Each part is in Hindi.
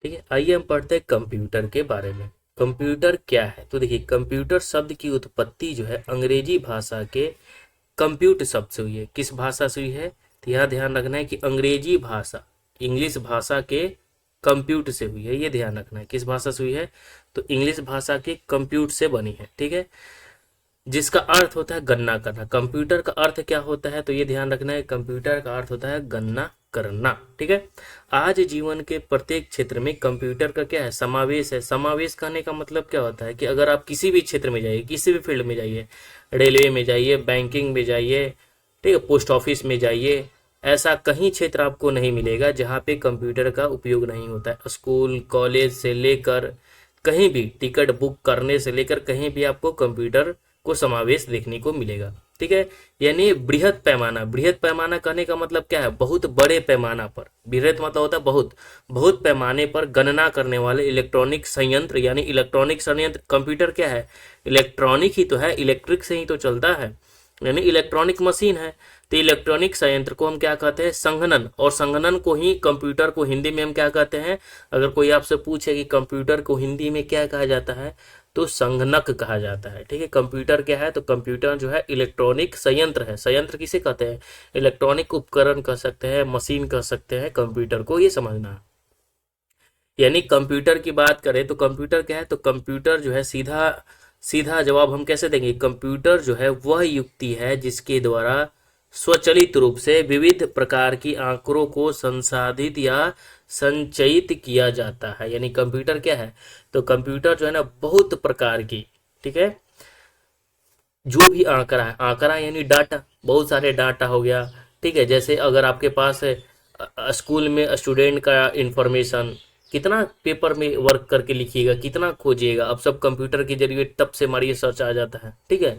ठीक है, आइए हम पढ़ते हैं कंप्यूटर के बारे में। कंप्यूटर क्या है? तो देखिए, कंप्यूटर शब्द की उत्पत्ति जो है अंग्रेजी भाषा के कंप्यूट शब्द से हुई है। किस भाषा से हुई है? तो यहाँ ध्यान रखना है कि अंग्रेजी भाषा, इंग्लिश भाषा के कंप्यूट से हुई है। ये ध्यान रखना है, किस भाषा से हुई है? तो इंग्लिश भाषा के कंप्यूट से बनी है। ठीक है, जिसका अर्थ होता है गणना करना। कंप्यूटर का अर्थ क्या होता है? तो ये ध्यान रखना है, कंप्यूटर का अर्थ होता है गणना करना। ठीक है, आज जीवन के प्रत्येक क्षेत्र में कंप्यूटर का क्या है? समावेश है। समावेश कहने का मतलब क्या होता है कि अगर आप किसी भी क्षेत्र में जाइए, किसी भी फील्ड में जाइए, रेलवे में जाइए, बैंकिंग में जाइए, ठीक है, पोस्ट ऑफिस में जाइए, ऐसा कहीं क्षेत्र आपको नहीं मिलेगा जहाँ पे कंप्यूटर का उपयोग नहीं होता है। स्कूल कॉलेज से लेकर कहीं भी, टिकट बुक करने से लेकर कहीं भी आपको कंप्यूटर को समावेश देखने को मिलेगा। ठीक है, यानी बृहत पैमाना। बृहत पैमाना कहने का मतलब क्या है? बहुत बड़े पैमाना पर। बृहत मतलब होता है बहुत, बहुत पैमाने पर गणना करने वाले इलेक्ट्रॉनिक संयंत्र, यानी इलेक्ट्रॉनिक संयंत्र। कंप्यूटर क्या है? इलेक्ट्रॉनिक ही तो है, इलेक्ट्रिक से ही तो चलता है, यानी इलेक्ट्रॉनिक मशीन है। तो इलेक्ट्रॉनिक संयंत्र को हम क्या कहते हैं? संगणन। और संगणन को ही, कंप्यूटर को हिंदी में हम क्या कहते हैं? अगर कोई आपसे पूछे कि कंप्यूटर को हिंदी में क्या कहा जाता है, तो संगणक कहा जाता है। ठीक है, कंप्यूटर क्या है? तो कंप्यूटर जो है इलेक्ट्रॉनिक संयंत्र है। संयंत्र किसे कहते हैं? इलेक्ट्रॉनिक उपकरण कह सकते हैं, मशीन कह सकते हैं कंप्यूटर को, ये समझना है। यानी कंप्यूटर की बात करें तो कंप्यूटर क्या है? तो कंप्यूटर जो है, सीधा सीधा जवाब हम कैसे देंगे? कंप्यूटर जो है वह युक्ति है जिसके द्वारा स्वचालित रूप से विविध प्रकार की आंकड़ों को संसाधित या संचयित किया जाता है। यानी कंप्यूटर क्या है? तो कंप्यूटर जो है ना, बहुत प्रकार की, ठीक है, जो भी आंकड़ा है, आंकड़ा यानी डाटा, बहुत सारे डाटा हो गया। ठीक है, जैसे अगर आपके पास है स्कूल में स्टूडेंट का इंफॉर्मेशन, कितना पेपर में वर्क करके लिखिएगा, कितना खोजिएगा, अब सब कंप्यूटर के जरिए टप से मारिए, सर्च आ जाता है। ठीक है,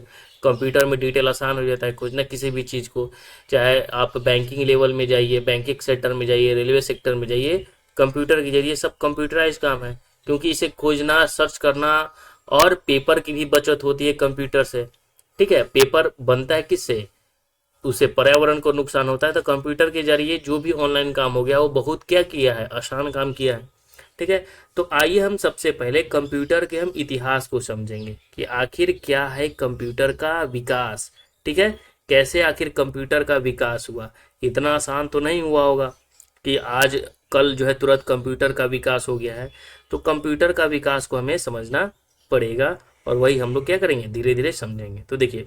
कंप्यूटर में डिटेल आसान हो जाता है खोजना किसी भी चीज़ को। चाहे आप बैंकिंग लेवल में जाइए, बैंकिंग सेक्टर में जाइए, रेलवे सेक्टर में जाइए, कंप्यूटर के जरिए सब कंप्यूटराइज काम है, क्योंकि इसे खोजना, सर्च करना और पेपर की भी बचत होती है कंप्यूटर से। ठीक है, पेपर बनता है किससे? उससे पर्यावरण को नुकसान होता है। तो कंप्यूटर के जरिए जो भी ऑनलाइन काम हो गया वो बहुत क्या किया है? आसान काम किया है। ठीक है, तो आइए हम सबसे पहले कंप्यूटर के हम इतिहास को समझेंगे कि आखिर क्या है कंप्यूटर का विकास। ठीक है, कैसे आखिर कंप्यूटर का विकास हुआ? इतना आसान तो नहीं हुआ होगा कि आज कल जो है तुरंत कंप्यूटर का विकास हो गया है। तो कंप्यूटर का विकास को हमें समझना पड़ेगा, और वही हम लोग क्या करेंगे? धीरे धीरे समझेंगे। तो देखिए,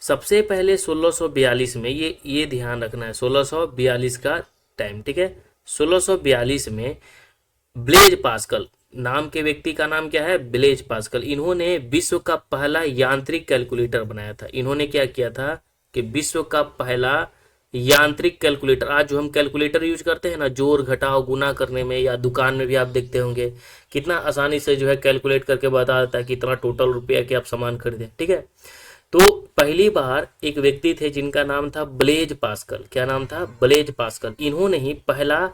सबसे पहले 1642 में, ये ध्यान रखना है, 1642 का टाइम। ठीक है, 1642 में ब्लेज पास्कल नाम के व्यक्ति का नाम क्या है? Blaise Pascal. इन्होंने विश्व का पहला यांत्रिक कैलकुलेटर बनाया था। इन्होंने क्या किया था कि विश्व का पहला यांत्रिक कैलकुलेटर, आज जो हम कैलकुलेटर यूज करते हैं ना, जोड़ घटाव गुना करने में, या दुकान में भी आप देखते होंगे कितना आसानी से जो है कैलकुलेट करके बता देता है कि इतना टोटल रुपया के आप सामान खरीदे। ठीक है, तो पहली बार एक व्यक्ति थे जिनका नाम था ब्लेज पास्कल। क्या नाम था? Blaise Pascal. इन्होंने ही पहला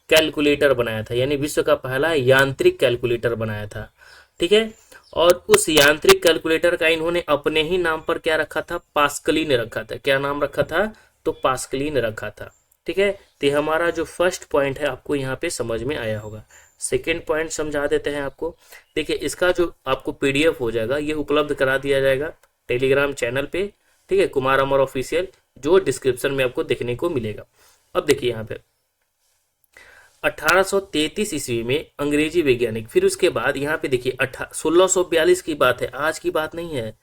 कैलकुलेटर बनाया था, यानी विश्व का पहला यांत्रिक कैलकुलेटर बनाया था। ठीक है, और उस यांत्रिक कैलकुलेटर का इन्होंने अपने ही नाम पर क्या रखा था? पास्कलिन रखा था। क्या नाम रखा था? तो पास्कलिन रखा था। ठीक है, तो हमारा जो फर्स्ट पॉइंट है आपको यहाँ पे समझ में आया होगा। सेकेंड पॉइंट समझा देते हैं आपको। देखिए, इसका जो आपको पीडीएफ हो जाएगा, ये उपलब्ध करा दिया जाएगा टेलीग्राम चैनल पे। ठीक है, कुमार अमर ऑफिशियल, जो डिस्क्रिप्शन में आपको देखने को मिलेगा। अब देखिए यहाँ पे 1833 ईस्वी में अंग्रेजी वैज्ञानिक, फिर उसके बाद यहाँ पे देखिए 1642 की बात है, आज की बात नहीं है,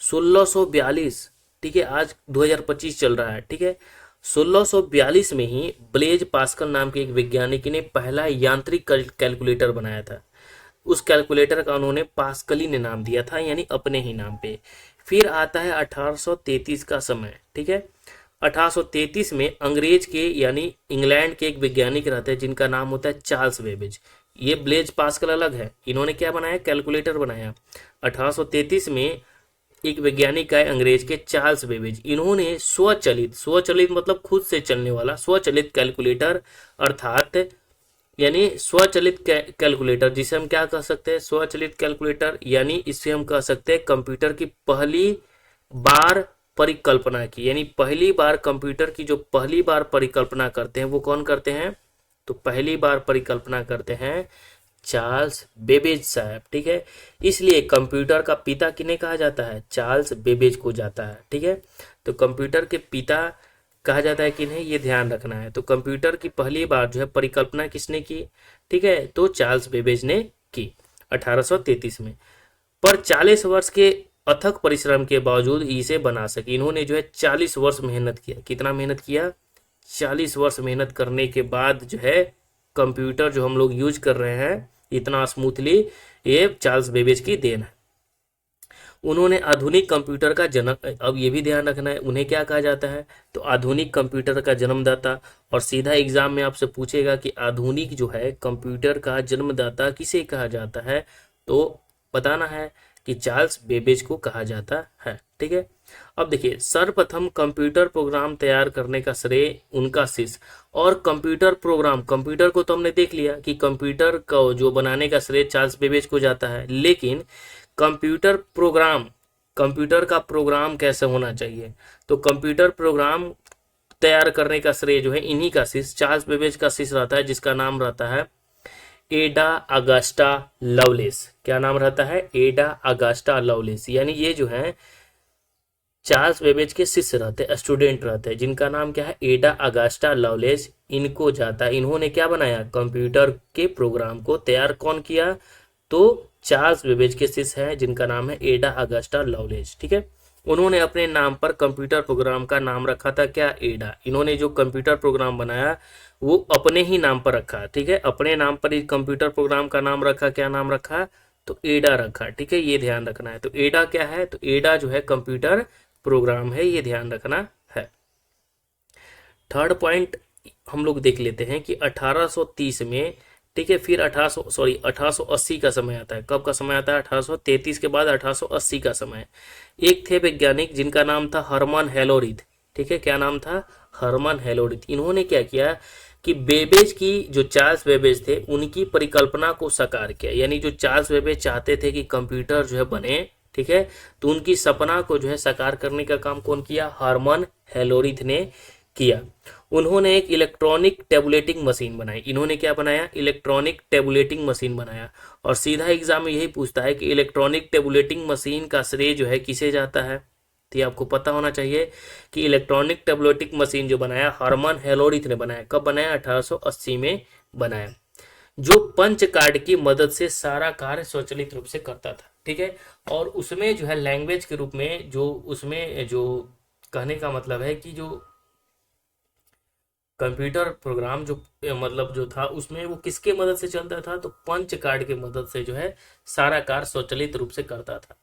1642। ठीक है, आज 2025 चल रहा है। ठीक है, 1642 में ही ब्लेज पास्कल नाम के एक वैज्ञानिक ने पहला यांत्रिक कैलकुलेटर बनाया था। उस कैलकुलेटर का उन्होंने पास्कलिन नाम दिया था, यानी अपने ही नाम पे। फिर आता है 1833 का समय। ठीक है, 1833 में अंग्रेज के, यानी इंग्लैंड के एक वैज्ञानिक रहते हैं जिनका नाम होता है चार्ल्स बेबेज। ये ब्लेज पास्कल अलग है, इन्होंने क्या बनाया? कैलकुलेटर बनाया। 1833 में एक वैज्ञानिक आए अंग्रेज के, चार्ल्स बेबेज। इन्होंने स्वचालित, स्वचालित मतलब खुद से चलने वाला, स्वचालित कैलकुलेटर, अर्थात यानी स्वचालित कैलकुलेटर, जिसे हम क्या कह सकते हैं? स्वचालित कैलकुलेटर, यानी इससे हम कह सकते हैं कंप्यूटर की पहली बार परिकल्पना की। यानी पहली बार कंप्यूटर की जो पहली बार परिकल्पना करते हैं वो कौन करते हैं? तो पहली बार परिकल्पना करते हैं चार्ल्स बेबेज साहब, ठीक है। इसलिए कंप्यूटर का पिता किन्हें कहा जाता है, चार्ल्स बेबेज को जाता है, ठीक है। तो कंप्यूटर के पिता कहा जाता है किन्हें, ये ध्यान रखना है। तो कंप्यूटर की पहली बार जो है परिकल्पना किसने की, ठीक है, तो चार्ल्स बेबेज ने की 1833 में। पर 40 वर्ष के अथक परिश्रम के बावजूद इसे बना सके। इन्होंने जो है 40 वर्ष मेहनत किया। कितना मेहनत किया, 40 वर्ष मेहनत करने के बाद जो है कंप्यूटर जो हम लोग यूज कर रहे हैं इतना स्मूथली, ये चार्ल्स बेबेज की देन है। उन्होंने आधुनिक कंप्यूटर का जन्म, अब ये भी ध्यान रखना है उन्हें क्या कहा जाता है, तो आधुनिक कंप्यूटर का जन्मदाता। और सीधा एग्जाम में आपसे पूछेगा कि आधुनिक जो है कंप्यूटर का जन्मदाता किसे कहा जाता है, तो बताना है कि चार्ल्स बेबेज को कहा जाता है, ठीक है। अब देखिए, सर्वप्रथम कंप्यूटर प्रोग्राम तैयार करने का श्रेय उनका शिष्य। और कंप्यूटर प्रोग्राम, कंप्यूटर को तो हमने देख लिया कि कंप्यूटर को जो बनाने का श्रेय चार्ल्स बेबेज को जाता है, लेकिन कंप्यूटर प्रोग्राम, कंप्यूटर का प्रोग्राम कैसे होना चाहिए, तो कंप्यूटर प्रोग्राम तैयार करने का श्रेय जो है इन्हीं का शिष्य चार्ल्स बेबेज का शिष्य रहता है, जिसका नाम रहता है एडा अगस्टा लवलेस। क्या नाम रहता है, एडा अगस्टा लवलेस। यानी ये जो है चार्ल्स बेबेज के शिष्य रहते हैं, स्टूडेंट रहते हैं, जिनका नाम क्या है, एडा अगस्टा लवलेस। इनको जाता है, इन्होंने क्या बनाया, कंप्यूटर के प्रोग्राम को तैयार कौन किया, तो चार्ल्स बेबेज के शिष्य हैं, जिनका नाम है एडा अगस्टा लवलेस, ठीक है। उन्होंने अपने नाम पर कंप्यूटर प्रोग्राम का नाम रखा था क्या, एडा। इन्होंने जो कंप्यूटर प्रोग्राम बनाया वो अपने ही नाम पर रखा, ठीक है, अपने नाम पर ही कंप्यूटर प्रोग्राम का नाम रखा। क्या नाम रखा, तो एडा रखा, ठीक है, ये ध्यान रखना है। तो एडा क्या है, तो एडा जो है कंप्यूटर प्रोग्राम है, ये ध्यान रखना है। थर्ड पॉइंट हम लोग देख लेते हैं कि 1830 में, ठीक है, फिर 1880 का समय आता है। कब का समय आता है, 1833 के बाद 1880 का समय। एक थे वैज्ञानिक जिनका नाम था हरमन हेलोरिथ, ठीक है, क्या नाम था, हरमन हेलोरिथ। इन्होंने क्या किया कि बेबेज की, जो चार्ल्स बेबेज थे उनकी परिकल्पना को साकार किया। यानी जो चार्ल्स बेबेज चाहते थे कि कंप्यूटर जो है बने, ठीक है, तो उनकी सपना को जो है साकार करने का काम कौन किया, हरमन हेलोरिथ ने किया। उन्होंने एक इलेक्ट्रॉनिक टेबुलेटिंग मशीन बनाई। इन्होंने क्या बनाया, इलेक्ट्रॉनिक टेबुलेटिंग मशीन बनाया। और सीधा एग्जाम में यही पूछता है कि इलेक्ट्रॉनिक टेबुलेटिंग मशीन का श्रेय जो है किसे जाता है, तो ये आपको पता होना चाहिए कि इलेक्ट्रॉनिक टेबुलेटिंग मशीन जो बनाया हरमन हेलोरिथ ने बनाया। कब बनाया, 1880 में बनाया। जो पंच कार्ड की मदद से सारा कार्य स्वचालित रूप से करता था, ठीक है। और उसमें जो है लैंग्वेज के रूप में, जो उसमें जो कहने का मतलब है कि जो कंप्यूटर प्रोग्राम जो मतलब जो था उसमें वो किसके मदद से चलता था, तो पंच कार्ड की मदद से जो है सारा कार्य स्वचालित रूप से करता था।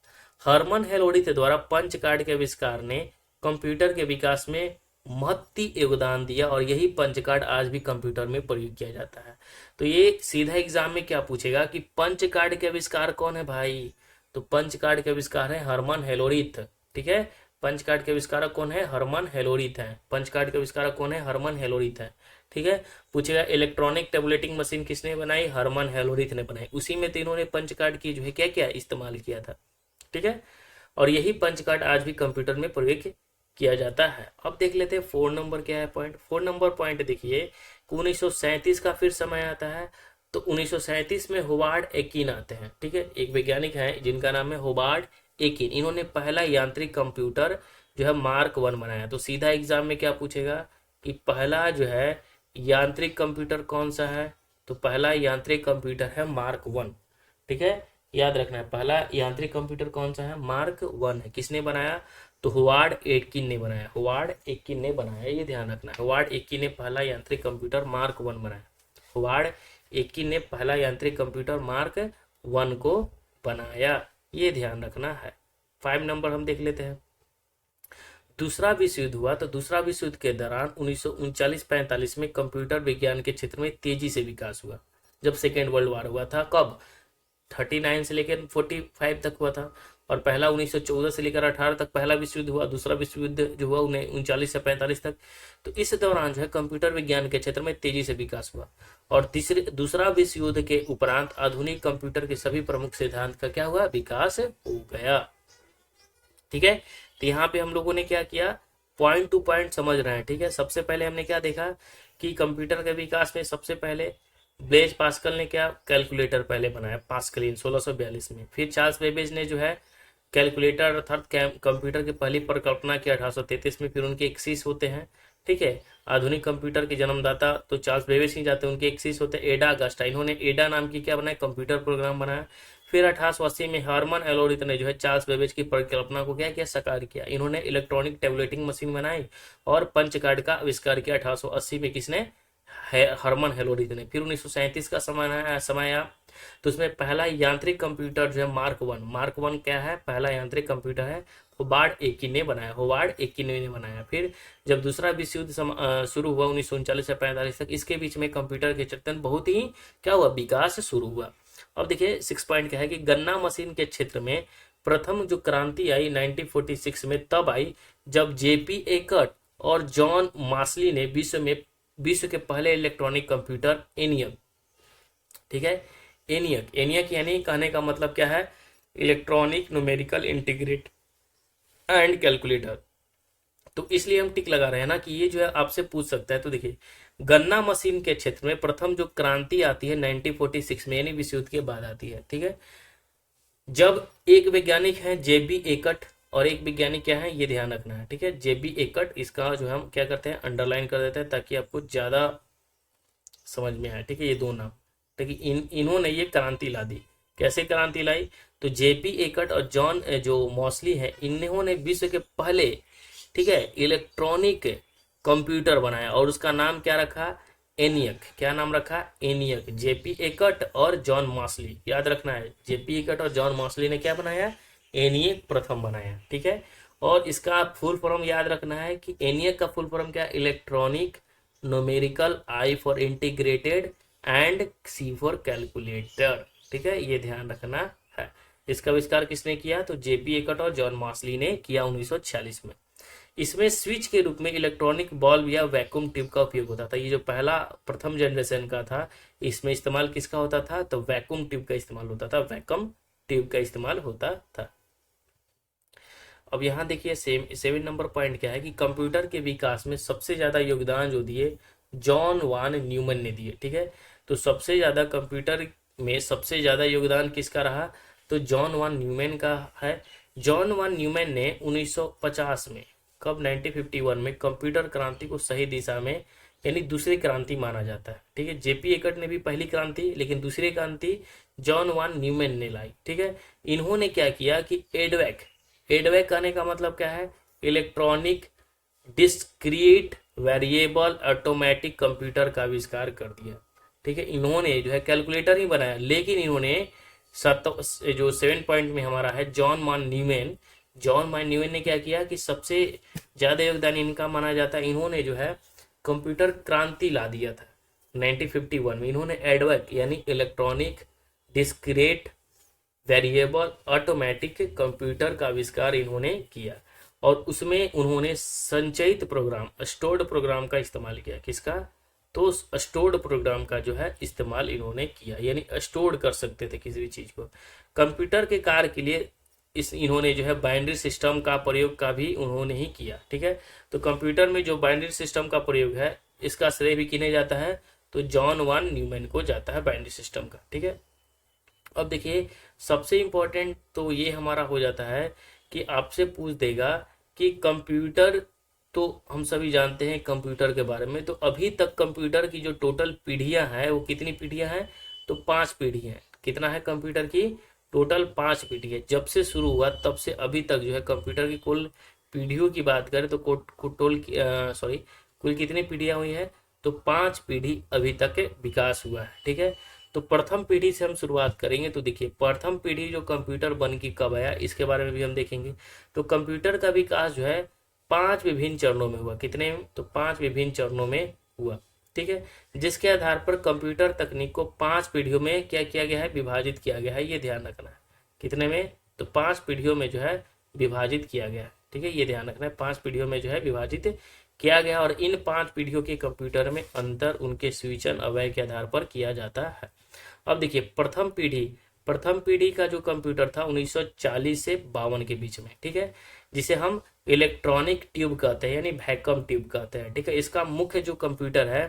हरमन हेलोरिथ द्वारा पंच कार्ड के आविष्कार ने कंप्यूटर के विकास में महत्वपूर्ण योगदान दिया। और यही पंच कार्ड आज भी कंप्यूटर में प्रयोग किया जाता है। तो ये सीधा एग्जाम में क्या पूछेगा कि पंच कार्ड के आविष्कार कौन है भाई, तो पंच कार्ड के आविष्कार है हरमन हेलोरिथ, ठीक है। पंच कार्ड के आविष्कारक कौन है, हरमन हेलोरिथ है। पंच कार्ड के आविष्कारक कौन है, हरमन हेलोरिथ है, ठीक है। पूछेगा इलेक्ट्रॉनिक टेबुलेटिंग मशीन किसने बनाई, हरमन हेलोरिथ ने बनाई। उसी में तीनों ने पंच कार्ड की जो है क्या क्या इस्तेमाल किया था, ठीक है। और यही पंच कार्ड आज भी कंप्यूटर में प्रयोग किया जाता है। अब देख लेते हैं 4 नंबर क्या है पॉइंट। 4 नंबर पॉइंट देखिए, 1937 का फिर समय आता है। तो 1937 में होवार्ड एकिन आते हैं, ठीक है, एक वैज्ञानिक है जिनका नाम है होवार्ड एकिन। इन्होंने पहला यांत्रिक कंप्यूटर जो है मार्क 1 बनाया। तो सीधा एग्जाम में क्या पूछेगा कि पहला जो है यांत्रिक कंप्यूटर कौन सा है, तो पहला यांत्रिक कंप्यूटर है मार्क 1, ठीक है, याद रखना है। पहला यांत्रिक कंप्यूटर कौन सा है, मार्क 1 है। किसने बनाया, तो होवार्ड एकिन ने बनाया, होवार्ड एकिन ने बनाया, ये ध्यान रखना है। होवार्ड एकिन ने पहला यांत्रिक कंप्यूटर मार्क 1 बनाया। होवार्ड एकिन ने पहला यांत्रिक कंप्यूटर मार्क 1 को बनाया, ये ध्यान रखना है। 5 नंबर हम देख लेते हैं। दूसरा विश्व युद्ध हुआ। तो दूसरा विश्व युद्ध के दौरान 1939-45 में कंप्यूटर विज्ञान के क्षेत्र में तेजी से विकास हुआ। जब सेकेंड वर्ल्ड वॉर हुआ था, कब, 39 से लेकर 45 तक हुआ था। और पहला 1914 से लेकर 18 तक पहला विश्व युद्ध हुआ। दूसरा विश्व युद्ध जो हुआ 39 से 45 तक। तो इस दौरान जो है कंप्यूटर विज्ञान के क्षेत्र में तेजी से विकास हुआ। और दूसरा विश्व युद्ध के उपरांत आधुनिक कंप्यूटर के सभी प्रमुख सिद्धांत का क्या हुआ, विकास हो गया, ठीक है। तो यहाँ पे हम लोगों ने क्या किया, पॉइंट टू पॉइंट समझ रहे हैं, ठीक है। सबसे पहले हमने क्या देखा कि कंप्यूटर के विकास में सबसे पहले ब्लेज पास्कल ने क्या कैलकुलेटर पहले बनाया, पास्कलिन 1642 में। फिर चार्ल्स बेबेज ने जो है कैलकुलेटर अर्थात कंप्यूटर की पहली परिकल्पना की 1833 में। फिर उनके एक्सिस होते हैं, ठीक है। आधुनिक कंप्यूटर के जन्मदाता तो चार्ल्स बेबेज ही जाते हैं, उनके एक्सिस होते हैं एडा अगस्टा। इन्होंने एडा नाम की क्या बनाया, कंप्यूटर प्रोग्राम बनाया। फिर 1880 में हरमन एलोरिथ ने जो है चार्ल्स बेबेज की परिकल्पना को क्या किया, साकार किया। इन्होंने इलेक्ट्रॉनिक टेबलेटिंग मशीन बनाई और पंच कार्ड का आविष्कार किया 1880 में। किसने, हरमन हेलोरिथ ने। फिर 1937 का समय आया तो उसमें पहला यांत्रिक कंप्यूटर जो है मार्क वन क्या है, पहला यांत्रिक कंप्यूटर है, होवार्ड एकिन ने बनाया। फिर जब दूसरा विश्व युद्ध शुरू हुआ 1939 से 45 तक, इसके बीच में कंप्यूटर के क्षेत्र बहुत ही क्या हुआ, विकास शुरू हुआ। अब देखिए 6 पॉइंट क्या है कि गन्ना मशीन के क्षेत्र में प्रथम जो क्रांति आई 1946 में तब आई जब जेपी एकट और जॉन मास्ली ने विश्व के पहले इलेक्ट्रॉनिक कंप्यूटर एनियक, ठीक है, एनियक यानी कहने का मतलब क्या है, electronic numerical integrate and calculator. तो इसलिए हम टिक लगा रहे हैं ना कि ये जो है आपसे पूछ सकता है। तो देखिए गन्ना मशीन के क्षेत्र में प्रथम जो क्रांति आती है 1946 में, यानी विश्व युद्ध के बाद आती है, ठीक है। जब एक वैज्ञानिक है जेबी एकट और एक वैज्ञानिक क्या है, ये ध्यान रखना है, ठीक है। जेबी एकट, इसका जो हम क्या करते हैं, अंडरलाइन कर देते हैं ताकि आपको ज्यादा समझ में आए, ठीक है। ये दो नाम, ठीक है, इन्होंने ये क्रांति ला दी। कैसे क्रांति लाई, तो जेपी एकट और जॉन जो मॉस्ली है, इन्होंने विश्व के पहले, ठीक है, इलेक्ट्रॉनिक कंप्यूटर बनाया और उसका नाम क्या रखा, एनियक। क्या नाम रखा, एनियक। जेपी एकट और जॉन मॉस्ली, याद रखना है, जेपी एकट और जॉन मॉस्ली ने क्या बनाया, एनियक प्रथम बनाया, ठीक है। और इसका फुल फॉर्म याद रखना है कि एनियक का फुल फॉर्म क्या, electronic numerical, I for integrated and C for calculator, ठीक है, ये ध्यान रखना है। इसका आविष्कार किसने किया, तो जेपी एकट और जॉन मॉस्ली ने किया 1946 में। इसमें स्विच के रूप में इलेक्ट्रॉनिक बल्ब या वैक्यूम ट्यूब का उपयोग होता था। ये जो पहला प्रथम जनरेशन का था, इसमें इस्तेमाल किसका होता था, तो वैक्यूम ट्यूब का इस्तेमाल होता था, वैक्यूम ट्यूब का इस्तेमाल होता था। अब यहाँ देखिए 7 नंबर पॉइंट क्या है कि कंप्यूटर के विकास में सबसे ज्यादा योगदान जो दिए जॉन वान न्यूमैन ने दिए, ठीक है। तो सबसे ज्यादा कंप्यूटर में सबसे ज्यादा योगदान किसका रहा, तो जॉन वान न्यूमैन का है। जॉन वान न्यूमैन ने 1950 में, कब, 1951 में कंप्यूटर क्रांति को सही दिशा में, यानी दूसरी क्रांति माना जाता है, ठीक है। जेपी एकट ने भी पहली क्रांति, लेकिन दूसरी क्रांति जॉन वान न्यूमैन ने लाई, ठीक है। इन्होंने क्या किया कि एडवैक कहने का मतलब क्या है, electronic discrete variable automatic computer का आविष्कार कर दिया, ठीक है। इन्होंने जो है कैलकुलेटर ही बनाया, लेकिन इन्होंने जो 7 पॉइंट में हमारा है जॉन मान न्यूमैन ने क्या किया कि सबसे ज्यादा योगदान इनका माना जाता है। इन्होंने जो है कंप्यूटर क्रांति ला दिया था 1951 में। इन्होंने एडवैक यानी electronic discrete variable automatic computer का आविष्कार इन्होंने किया और उसमें उन्होंने संचयित प्रोग्राम, स्टोर्ड प्रोग्राम का इस्तेमाल किया। किसका, तो स्टोर्ड प्रोग्राम का जो है इस्तेमाल इन्होंने किया, यानी स्टोर कर सकते थे किसी भी चीज को। कंप्यूटर के कार्य के लिए इन्होंने जो है बाइनरी सिस्टम का प्रयोग का भी उन्होंने ही किया, ठीक है। तो कंप्यूटर में जो बाइनरी सिस्टम का प्रयोग है, इसका श्रेय भी किन्हें जाता है, तो जॉन वान न्यूमैन को जाता है बाइनरी सिस्टम का, ठीक है। अब देखिए सबसे इंपॉर्टेंट तो ये हमारा हो जाता है कि आपसे पूछ देगा कि कंप्यूटर, तो हम सभी जानते हैं कंप्यूटर के बारे में, तो अभी तक कंप्यूटर की जो टोटल पीढ़ियां हैं वो कितनी पीढ़ियां हैं, तो 5 पीढ़ी हैं। कितना है कंप्यूटर की, टोटल 5 पीढ़ी है। जब से शुरू हुआ तब से अभी तक जो है कंप्यूटर की कुल पीढ़ियों की बात करें तो कुल कितनी पीढ़ियां हुई है, तो 5 पीढ़ी अभी तक विकास हुआ है, ठीक है। तो प्रथम पीढ़ी से हम शुरुआत करेंगे। तो देखिए प्रथम पीढ़ी जो कंप्यूटर बन के कब आया, इसके बारे में भी हम देखेंगे। तो कंप्यूटर का विकास जो है 5 विभिन्न चरणों में हुआ। कितने, तो 5 विभिन्न चरणों में हुआ, ठीक है। जिसके आधार पर कंप्यूटर तकनीक को 5 पीढ़ियों में क्या किया गया है, विभाजित किया गया है, ये ध्यान रखना है। कितने में, तो 5 पीढ़ियों में जो है विभाजित किया गया है, ठीक है, ये ध्यान रखना है। 5 पीढ़ियों में जो है विभाजित किया गया और इन 5 पीढ़ियों के कंप्यूटर में अंतर उनके स्विचन अवयव के आधार पर किया जाता है। अब देखिए प्रथम पीढ़ी का जो कंप्यूटर था 1940 से 52 के बीच में, ठीक है, जिसे हम इलेक्ट्रॉनिक ट्यूब कहते हैं यानी वैक्यूम ट्यूब कहते हैं, ठीक है। इसका मुख्य जो कंप्यूटर है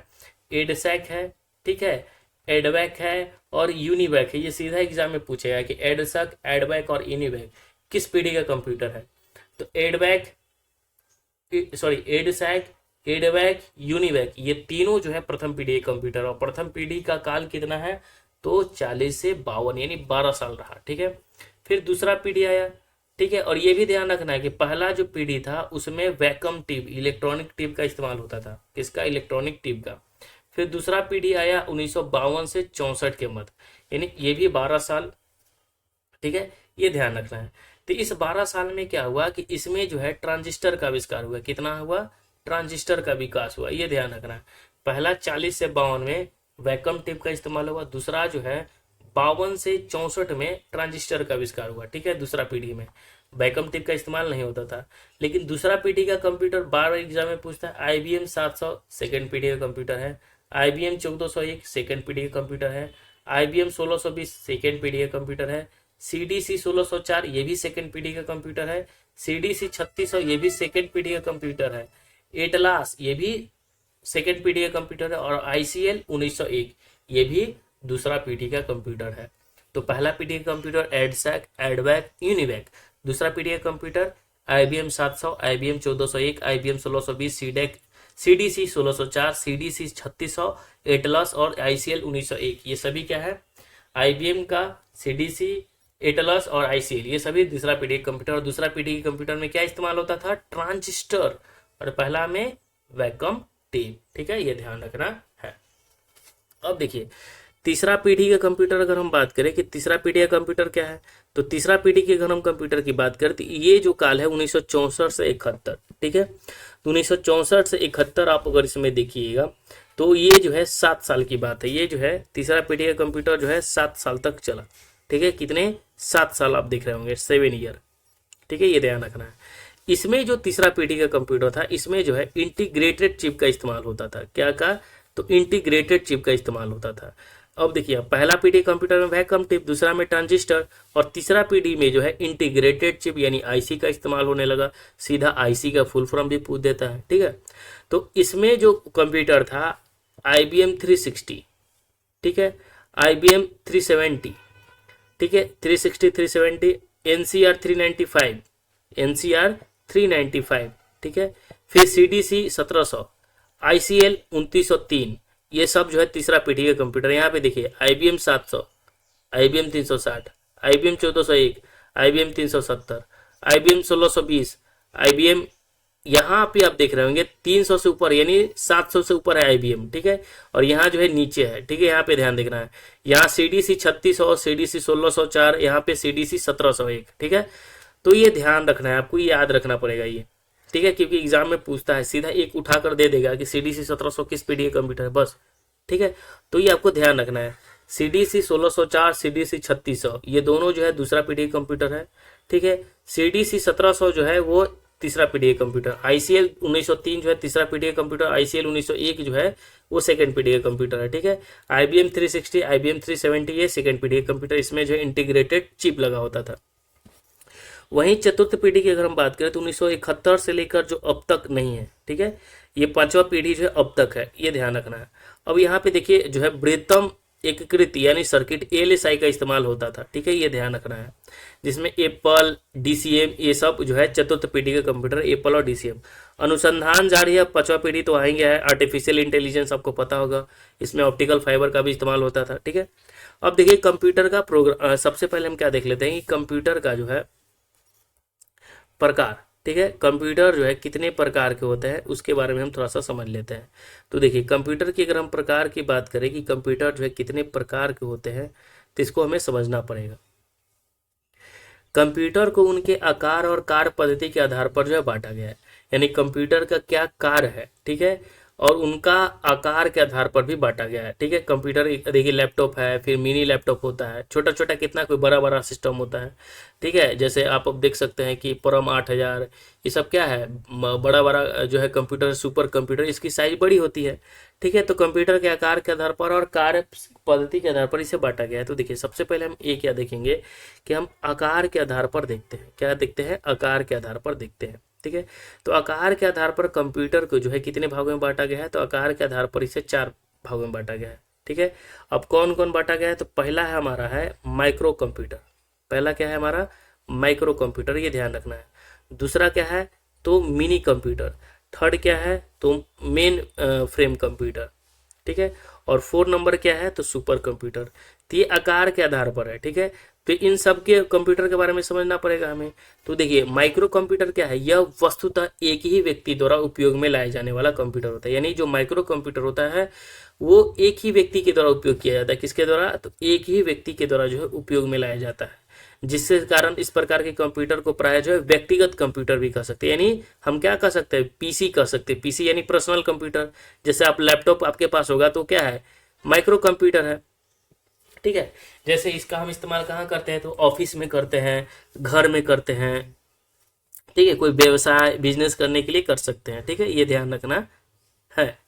एडसैक है, ठीक है, एडवैक है और यूनिवैक है। ये सीधा एग्जाम में पूछेगा कि एडसैक, एडवैक और यूनिवैक किस पीढ़ी का कंप्यूटर है। तो एडसैक, एडवैक, यूनिवैक ये तीनों जो है प्रथम पीढ़ी के कंप्यूटर, और प्रथम पीढ़ी का काल कितना है तो 40 से 52 यानी 12 साल रहा, ठीक है। फिर दूसरा पीढ़ी आया, ठीक है, और ये भी ध्यान रखना है कि पहला जो पीढ़ी था उसमें वैक्यूम ट्यूब, इलेक्ट्रॉनिक ट्यूब का इस्तेमाल होता था। किसका? इलेक्ट्रॉनिक ट्यूब का। फिर दूसरा पीढ़ी आया 1952 से 64 के मध्य, यानी ये भी 12 साल, ठीक है, ये ध्यान रखना है। तो इस 12 साल में क्या हुआ कि इसमें जो है ट्रांजिस्टर का आविष्कार हुआ। कितना हुआ? ट्रांजिस्टर का विकास हुआ, ये ध्यान रखना है। पहला 40 से 52 में वैक्यूम ट्यूब का इस्तेमाल हुआ, दूसरा जो है 52 से 64 में ट्रांजिस्टर का आविष्कार हुआ, ठीक है। दूसरा पीढ़ी में वैक्यूम ट्यूब का इस्तेमाल नहीं होता था। लेकिन दूसरा पीढ़ी का कंप्यूटर बार एग्जाम में पूछता है। IBM 700 सेकेंड पीढ़ी का कंप्यूटर है, IBM 1401 सेकेंड पीढ़ी का कंप्यूटर है, IBM 1620 सेकेंड पीढ़ी का कंप्यूटर है, CDC 1604 ये भी सेकेंड पीढ़ी का कंप्यूटर है, CDC 3600 ये भी सेकेंड पीढ़ी का कंप्यूटर है, एटलास ये भी सेकेंड पीढ़ी का कंप्यूटर है, और ICL 1901 ये भी दूसरा पीढ़ी का कंप्यूटर है। तो पहला पीढ़ी का कंप्यूटर एडसैक, एडवैक, यूनिवैक। दूसरा पीढ़ी का computer IBM 700, IBM 1401, IBM 1620, CDC 1604, CDC 3600, Atlas और ICL 1901 ये सभी क्या है? IBM का CDC, एटलस और ICL ये सभी दूसरा पीढ़ी के कंप्यूटर। और दूसरा पीढ़ी के कंप्यूटर में क्या इस्तेमाल होता था? ट्रांजिस्टर, और पहला में वैक्यूम ट्यूब, ठीक है, ये ध्यान रखना है। अब देखिए तीसरा पीढ़ी का कंप्यूटर, अगर हम बात करें कि तीसरा पीढ़ी का कंप्यूटर क्या है, तो तीसरा पीढ़ी के अगर हम कंप्यूटर की बात करें तो ये जो काल है 1964 से 71, ठीक है। तो 1964 से 71 आप अगर इसमें देखिएगा तो ये जो है 7 साल की बात है। ये जो है तीसरा पीढ़ी का कंप्यूटर जो है 7 साल तक चला, ठीक है। कितने? 7 साल आप देख रहे होंगे, 7 ईयर, ठीक है, ये ध्यान रखना है। इसमें जो तीसरा पीढ़ी का कंप्यूटर था इसमें जो है इंटीग्रेटेड चिप का इस्तेमाल होता था। क्या का? तो इंटीग्रेटेड चिप का इस्तेमाल होता था। अब देखिए पहला पीढ़ी कंप्यूटर में वैक्यूम ट्यूब, दूसरा में ट्रांजिस्टर, और तीसरा पीढ़ी में जो है इंटीग्रेटेड चिप यानी IC का इस्तेमाल होने लगा। सीधा IC का फुल फॉर्म भी पूछ देता है, ठीक है। तो इसमें जो कंप्यूटर था IBM 360, ठीक है, IBM 370, ठीक है, 360, 370, NCR 395, NCR 395, ठीक है। फिर CDC 1700, ICL 2903 ये सब जो है तीसरा पीढ़ी के कंप्यूटर। यहाँ पे देखिए IBM 700, IBM 360, IBM 1401, IBM 370, IBM 1620, IBM यहाँ पे आप देख रहे होंगे 300 से ऊपर यानी 700 से ऊपर है IBM, ठीक है, और यहाँ जो है नीचे है, ठीक है, यहाँ पे ध्यान देखना है। यहाँ CDC 3600, CDC 1604, यहाँ पे CDC 1701, ठीक है। तो ये ध्यान रखना है, आपको याद रखना पड़ेगा ये, ठीक है, क्योंकि एग्जाम में पूछता है, सीधा एक उठाकर दे देगा कि CDC 1700 किस पीढ़ी का कंप्यूटर है, बस, ठीक है। तो ये आपको ध्यान रखना है। CDC 1604, CDC 3600 ये दोनों जो है दूसरा पीढ़ी का कंप्यूटर है, ठीक है। CDC 1700 जो है वो तीसरा पीढ़ी का कंप्यूटर। ICL 1903 जो है तीसरा पीढ़ी का कंप्यूटर, ICL 1901 जो है वो सेकंड पीढ़ी का कंप्यूटर है, ठीक है। IBM 360, IBM 370 ये सेकंड पीढ़ी का कंप्यूटर, इसमें जो है इंटीग्रेटेड चिप लगा होता था। वहीं चतुर्थ पीढ़ी की अगर हम बात करें तो 1971 से लेकर जो अब तक नहीं है, ठीक है, ये पांचवा पीढ़ी जो है अब तक है, ये ध्यान रखना है। अब यहाँ पे देखिए जो है बृहत्तम एकीकृत यानी सर्किट ALSI का इस्तेमाल होता था, ठीक है, ये ध्यान रखना है, जिसमें एप्पल, DCM ये सब जो है चतुर्थ पीढ़ी का कंप्यूटर, एप्पल और DCM। अनुसंधान जारी है, पांचवा पीढ़ी तो आएंगे है, आर्टिफिशियल इंटेलिजेंस आपको पता होगा, इसमें ऑप्टिकल फाइबर का भी इस्तेमाल होता था, ठीक है। अब देखिए कंप्यूटर का प्रोग्राम, सबसे पहले हम क्या देख लेते हैं कि कंप्यूटर का जो है प्रकार, ठीक है, कंप्यूटर जो है कितने प्रकार के होते हैं उसके बारे में हम थोड़ा सा समझ लेते हैं। तो देखिए कंप्यूटर की अगर हम प्रकार की बात करें कि कंप्यूटर जो है कितने प्रकार के होते हैं तो इसको हमें समझना पड़ेगा। कंप्यूटर को उनके आकार और कार्य पद्धति के आधार पर जो है बांटा गया है, यानी कंप्यूटर का क्या कार्य है, ठीक है, और उनका आकार के आधार पर भी बांटा गया है। ठीक है, कंप्यूटर देखिए लैपटॉप है, फिर मिनी लैपटॉप होता है, छोटा छोटा कितना, कोई बड़ा बड़ा सिस्टम होता है। ठीक है, जैसे आप अब देख सकते हैं कि परम 8000, ये सब क्या है, बड़ा बड़ा जो है कंप्यूटर, सुपर कंप्यूटर, इसकी साइज बड़ी होती है। ठीक है, तो कंप्यूटर के आकार के आधार पर और कार्य पद्धति के आधार पर इसे बांटा गया है। तो देखिए सबसे पहले हम ये क्या देखेंगे कि हम आकार के आधार पर देखते हैं, क्या देखते हैं, आकार के आधार पर देखते हैं। ठीक है, तो आकार के आधार पर कंप्यूटर को जो है कितने भागों में बांटा गया है, तो आकार के आधार पर इसे 4 भागों में बांटा गया है। ठीक है, अब कौन कौन बांटा गया है, तो पहला है हमारा है माइक्रो कंप्यूटर। पहला क्या है हमारा, माइक्रो कंप्यूटर, ये ध्यान रखना है। दूसरा क्या है, तो मिनी कंप्यूटर। थर्ड क्या है, तो मेन फ्रेम कंप्यूटर। ठीक है, और 4 नंबर क्या है, तो सुपर कंप्यूटर। तो ये आकार के आधार पर है। ठीक है, तो इन सब के कंप्यूटर के बारे में समझना पड़ेगा हमें। तो देखिए माइक्रो कंप्यूटर क्या है, यह वस्तुतः एक ही व्यक्ति द्वारा उपयोग में लाए जाने वाला कंप्यूटर होता है। यानी जो माइक्रो कंप्यूटर होता है वो एक ही व्यक्ति के द्वारा उपयोग किया जाता है। किसके द्वारा, तो एक ही व्यक्ति के द्वारा जो है उपयोग में लाया जाता है, जिससे कारण इस प्रकार के कंप्यूटर को प्राय जो है व्यक्तिगत कंप्यूटर भी कह सकते हैं। यानी हम क्या कह सकते हैं, पीसी कह सकते हैं। पीसी यानी पर्सनल कंप्यूटर। जैसे आप लैपटॉप आपके पास होगा तो क्या है, माइक्रो कंप्यूटर है। ठीक है, जैसे इसका हम इस्तेमाल कहाँ करते हैं, तो ऑफिस में करते हैं, घर में करते हैं। ठीक है, कोई व्यवसाय बिजनेस करने के लिए कर सकते हैं। ठीक है, ये ध्यान रखना है।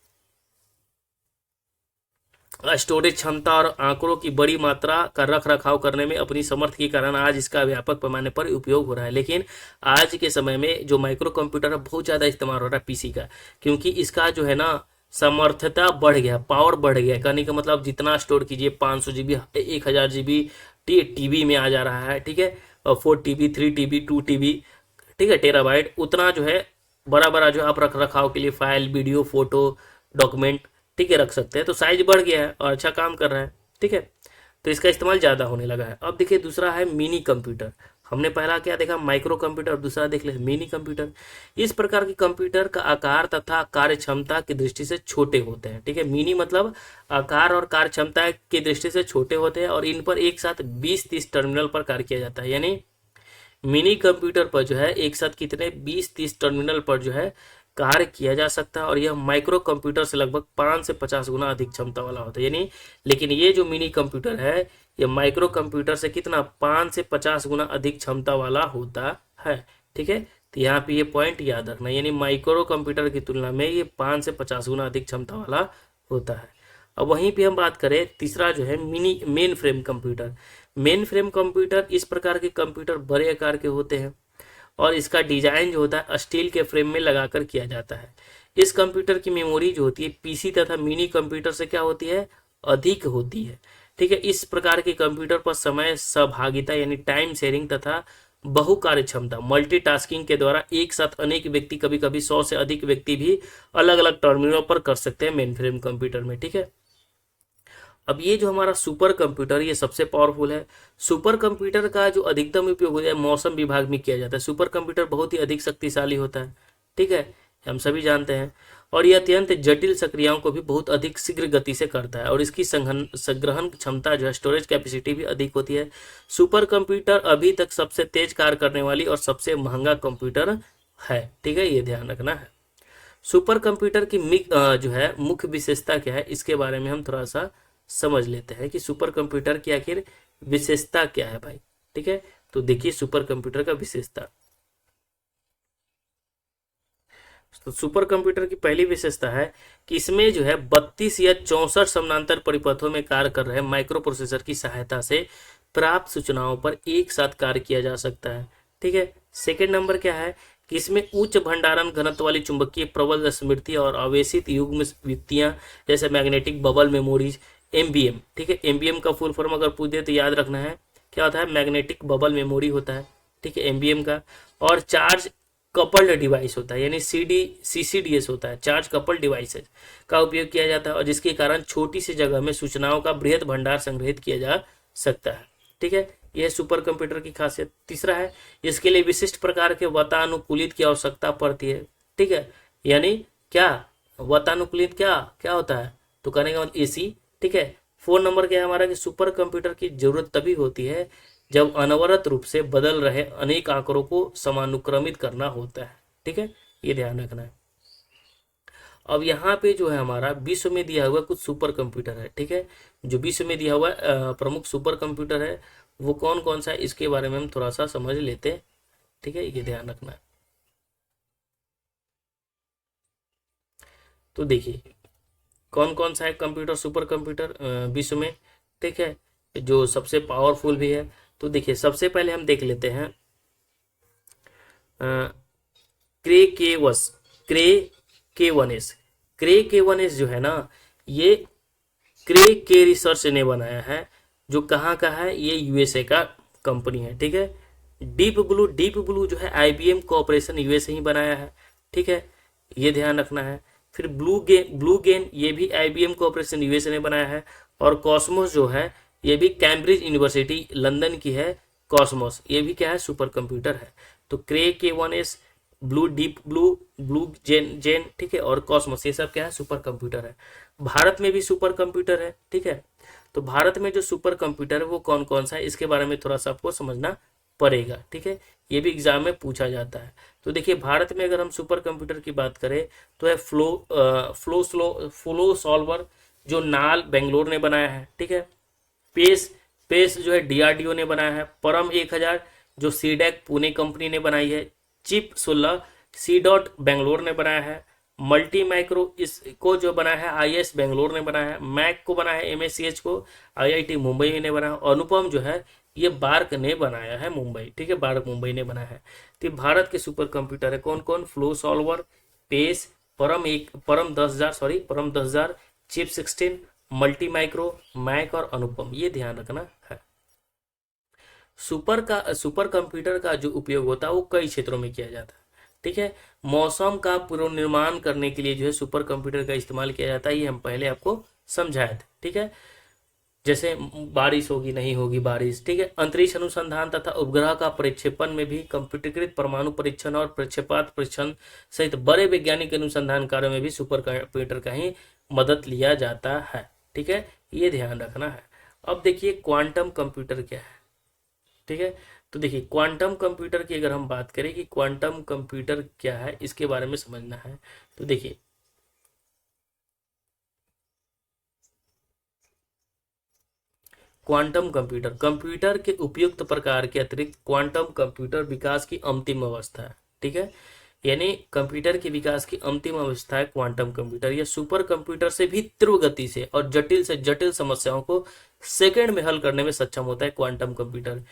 स्टोरेज क्षमता और आंकड़ों की बड़ी मात्रा का रख रखाव करने में अपनी समर्थ के कारण आज इसका व्यापक पैमाने पर उपयोग हो रहा है। लेकिन आज के समय में जो माइक्रो कंप्यूटर है बहुत ज़्यादा इस्तेमाल हो रहा है पीसी का, क्योंकि इसका जो है ना समर्थता बढ़ गया, पावर बढ़ गया। कहने का मतलब जितना स्टोर कीजिए, 500 GB, 1000 GB टीबी में आ जा रहा है। ठीक है, और 4 TB, 3 TB, 2 TB, ठीक है, टेराबाइट, उतना जो है बड़ा बड़ा जो आप रख रखाव के लिए फाइल, वीडियो, फोटो, डॉक्यूमेंट, ठीक है, रख सकते हैं। तो साइज बढ़ गया है और अच्छा काम कर रहा है। ठीक है, तो इसका इस्तेमाल ज़्यादा होने लगा है। अब देखिए दूसरा है मिनी कंप्यूटर। हमने पहला क्या देखा, माइक्रो कंप्यूटर, दूसरा देख ले मिनी कंप्यूटर। इस प्रकार के कंप्यूटर का आकार तथा कार्य क्षमता की दृष्टि से छोटे होते हैं। ठीक है, मिनी मतलब आकार और कार्य क्षमता की दृष्टि से छोटे होते हैं और इन पर एक साथ 20-30 टर्मिनल पर कार्य किया जाता है। यानी मिनी कंप्यूटर पर जो है एक साथ कितने 20-30 टर्मिनल पर जो है कार्य किया जा सकता है, और यह माइक्रो कंप्यूटर से लगभग 5 से 50 गुना अधिक क्षमता वाला होता है। यानी लेकिन ये जो मिनी कंप्यूटर है ये माइक्रो कंप्यूटर से कितना 5 से 50 गुना अधिक क्षमता वाला होता है। ठीक है, तो यहाँ पे ये पॉइंट याद रखना, यानी माइक्रो कंप्यूटर की तुलना में ये 5 से 50 गुना अधिक क्षमता वाला होता है। अब वहीं पे हम बात करें तीसरा जो है mini main frame computer. Main frame computer, इस प्रकार के कंप्यूटर बड़े आकार के होते हैं और इसका डिजाइन जो होता है स्टील के फ्रेम में लगाकर किया जाता है। इस कंप्यूटर की मेमोरी जो होती है पीसी तथा मिनी कंप्यूटर से क्या होती है, अधिक होती है। ठीक है, इस प्रकार के कंप्यूटर पर समय सहभागिता यानी टाइम शेयरिंग तथा बहु कार्य क्षमता मल्टीटास्किंग के द्वारा एक साथ अनेक व्यक्ति, कभी कभी 100 से अधिक व्यक्ति भी अलग अलग टर्मिनलों पर कर सकते हैं मेन फ्रेम कंप्यूटर में। ठीक है, अब ये जो हमारा सुपर कंप्यूटर ये सबसे पावरफुल है। सुपर कंप्यूटर का जो अधिकतम उपयोग होता है मौसम विभाग में किया जाता है। सुपर कंप्यूटर बहुत ही अधिक शक्तिशाली होता है। ठीक है, हम सभी जानते हैं, और यह अत्यंत जटिल प्रक्रियाओं को भी बहुत अधिक शीघ्र गति से करता है, और इसकी संग्रहण क्षमता जो है स्टोरेज कैपेसिटी भी अधिक होती है। सुपर कंप्यूटर अभी तक सबसे तेज कार्य करने वाली और सबसे महंगा कंप्यूटर है। ठीक है, ये ध्यान रखना है। सुपर कंप्यूटर की जो है मुख्य विशेषता क्या है, इसके बारे में हम थोड़ा सा समझ लेते हैं कि सुपर कंप्यूटर की आखिर विशेषता क्या है भाई। ठीक है, तो देखिए सुपर कंप्यूटर का विशेषता। तो सुपर कंप्यूटर की पहली विशेषता है कि इसमें जो है 32 या 64 समानांतर परिपथों में कार्य कर रहे माइक्रो प्रोसेसर की सहायता से प्राप्त सूचनाओं पर एक साथ कार्य किया जा सकता है। ठीक है, सेकेंड नंबर क्या है कि इसमें उच्च भंडारण घनत्व वाली चुंबकीय प्रबल स्मृति और आवेशित युग्म युक्तियां जैसे मैग्नेटिक बबल मेमोरीज, एमबीएम। ठीक है, एमबीएम का फुल फॉर्म अगर पूछ दे तो याद रखना है क्या होता है, मैग्नेटिक बबल मेमोरी होता है। ठीक है, एमबीएम का, और चार्ज कपल्ड डिवाइस होता है, यानी सीसीडीएस होता है, चार्ज कपल्ड डिवाइसेस का उपयोग किया जाता है, और जिसके कारण छोटी सी जगह में सूचनाओं का बृहद भंडार संग्रहित किया जा सकता है। ठीक है, यह सुपर कंप्यूटर की खासियत। तीसरा है इसके लिए विशिष्ट प्रकार के वातानुकूलित की आवश्यकता पड़ती है। ठीक है, यानी क्या वातानुकूलित क्या क्या होता है, तो कहने का मतलब एसी। ठीक है, 4 नंबर क्या है हमारा कि सुपर कंप्यूटर की जरूरत तभी होती है जब अनवरत रूप से बदल रहे अनेक आंकड़ों को समानुक्रमित करना होता है। ठीक है, ये ध्यान रखना है। अब यहाँ पे जो है हमारा विश्व में दिया हुआ कुछ सुपर कंप्यूटर है, ठीक है। जो विश्व में दिया हुआ प्रमुख सुपर कंप्यूटर है वो कौन कौन सा है, इसके बारे में हम थोड़ा सा समझ लेते हैं, ठीक है, ये ध्यान रखना है। तो देखिए कौन कौन सा है कंप्यूटर, सुपर कंप्यूटर विश्व में, ठीक है, जो सबसे पावरफुल भी है। तो देखिए सबसे पहले हम देख लेते हैं क्रे के वस क्रे के वन एस। क्रे के वन एस जो है ना, ये क्रे के रिसर्च ने बनाया है, जो कहाँ का है, ये यूएसए का कंपनी है, ठीक है। डीप ब्लू जो है आईबीएम कॉर्पोरेशन यूएसए ही बनाया है, ठीक है, ये ध्यान रखना है। फिर ब्लू गेन ये भी आईबीएम कॉर्पोरेशन यूएसए ने बनाया है। और कॉस्मोस जो है ये भी कैम्ब्रिज यूनिवर्सिटी लंदन की है। कॉस्मोस ये भी क्या है, सुपर कंप्यूटर है। तो Cray K one S, deep blue, blue gene gene ठीक है, और कॉस्मोस, ये सब क्या है, सुपर कंप्यूटर है। भारत में भी सुपर कंप्यूटर है, ठीक है। तो भारत में जो सुपर कंप्यूटर है वो कौन कौन सा है, इसके बारे में थोड़ा सा आपको समझना पड़ेगा, ठीक है, ये भी एग्जाम में पूछा जाता है। तो देखिए भारत में अगर हम सुपर कंप्यूटर की बात करें तो है फ्लो सॉल्वर, जो नाल बेंगलोर ने बनाया है, ठीक है। पेस पेस जो है डीआरडीओ ने बनाया है। परम 1000 जो सीडैक पुणे कंपनी ने बनाई है। चिप 16 सी डॉट बेंगलोर ने बनाया है। मल्टी माइक्रो इसको जो बनाया है आईएस बेंगलोर ने बनाया है। मैक को बनाया है एमएससीएच को आईआईटी मुंबई ने बनाया। अनुपम जो है ये बार्क ने बनाया है मुंबई, ठीक है, बार्क मुंबई ने बनाया है। तो भारत के सुपर कंप्यूटर है कौन कौन, फ्लो सॉल्वर, पेस, परम 10,000, चिप 16, मल्टी माइक्रो, मैक और अनुपम, ये ध्यान रखना है। सुपर कंप्यूटर का जो उपयोग होता है वो कई क्षेत्रों में किया जाता है, ठीक है। मौसम का पुनर्निर्माण करने के लिए जो है सुपर कंप्यूटर का इस्तेमाल किया जाता है, ये हम पहले आपको समझाए थे, ठीक है। जैसे बारिश होगी नहीं होगी बारिश, ठीक है। अंतरिक्ष अनुसंधान तथा उपग्रह का प्रक्षेपण में भी कंप्यूटरीकृत परमाणु परीक्षण और प्रक्षेपात परीक्षण सहित बड़े वैज्ञानिक अनुसंधान कार्यों में भी सुपर कंप्यूटर का ही मदद लिया जाता है, ठीक है, ये ध्यान रखना है। अब देखिए क्वांटम कंप्यूटर क्या है, ठीक है। तो देखिए क्वांटम कंप्यूटर की अगर हम बात करें कि क्वांटम कंप्यूटर क्या है, इसके बारे में समझना है। तो देखिए क्वांटम कंप्यूटर कंप्यूटर के उपयुक्त प्रकार के अतिरिक्त क्वांटम कंप्यूटर विकास की अंतिम अवस्था है, ठीक है। यानी कंप्यूटर के विकास की अंतिम अवस्था है क्वांटम कंप्यूटर। यह सुपर कंप्यूटर से भी तीव्र गति से और जटिल से जटिल समस्याओं को सेकंड में हल करने में सक्षम होता है क्वांटम कंप्यूटर।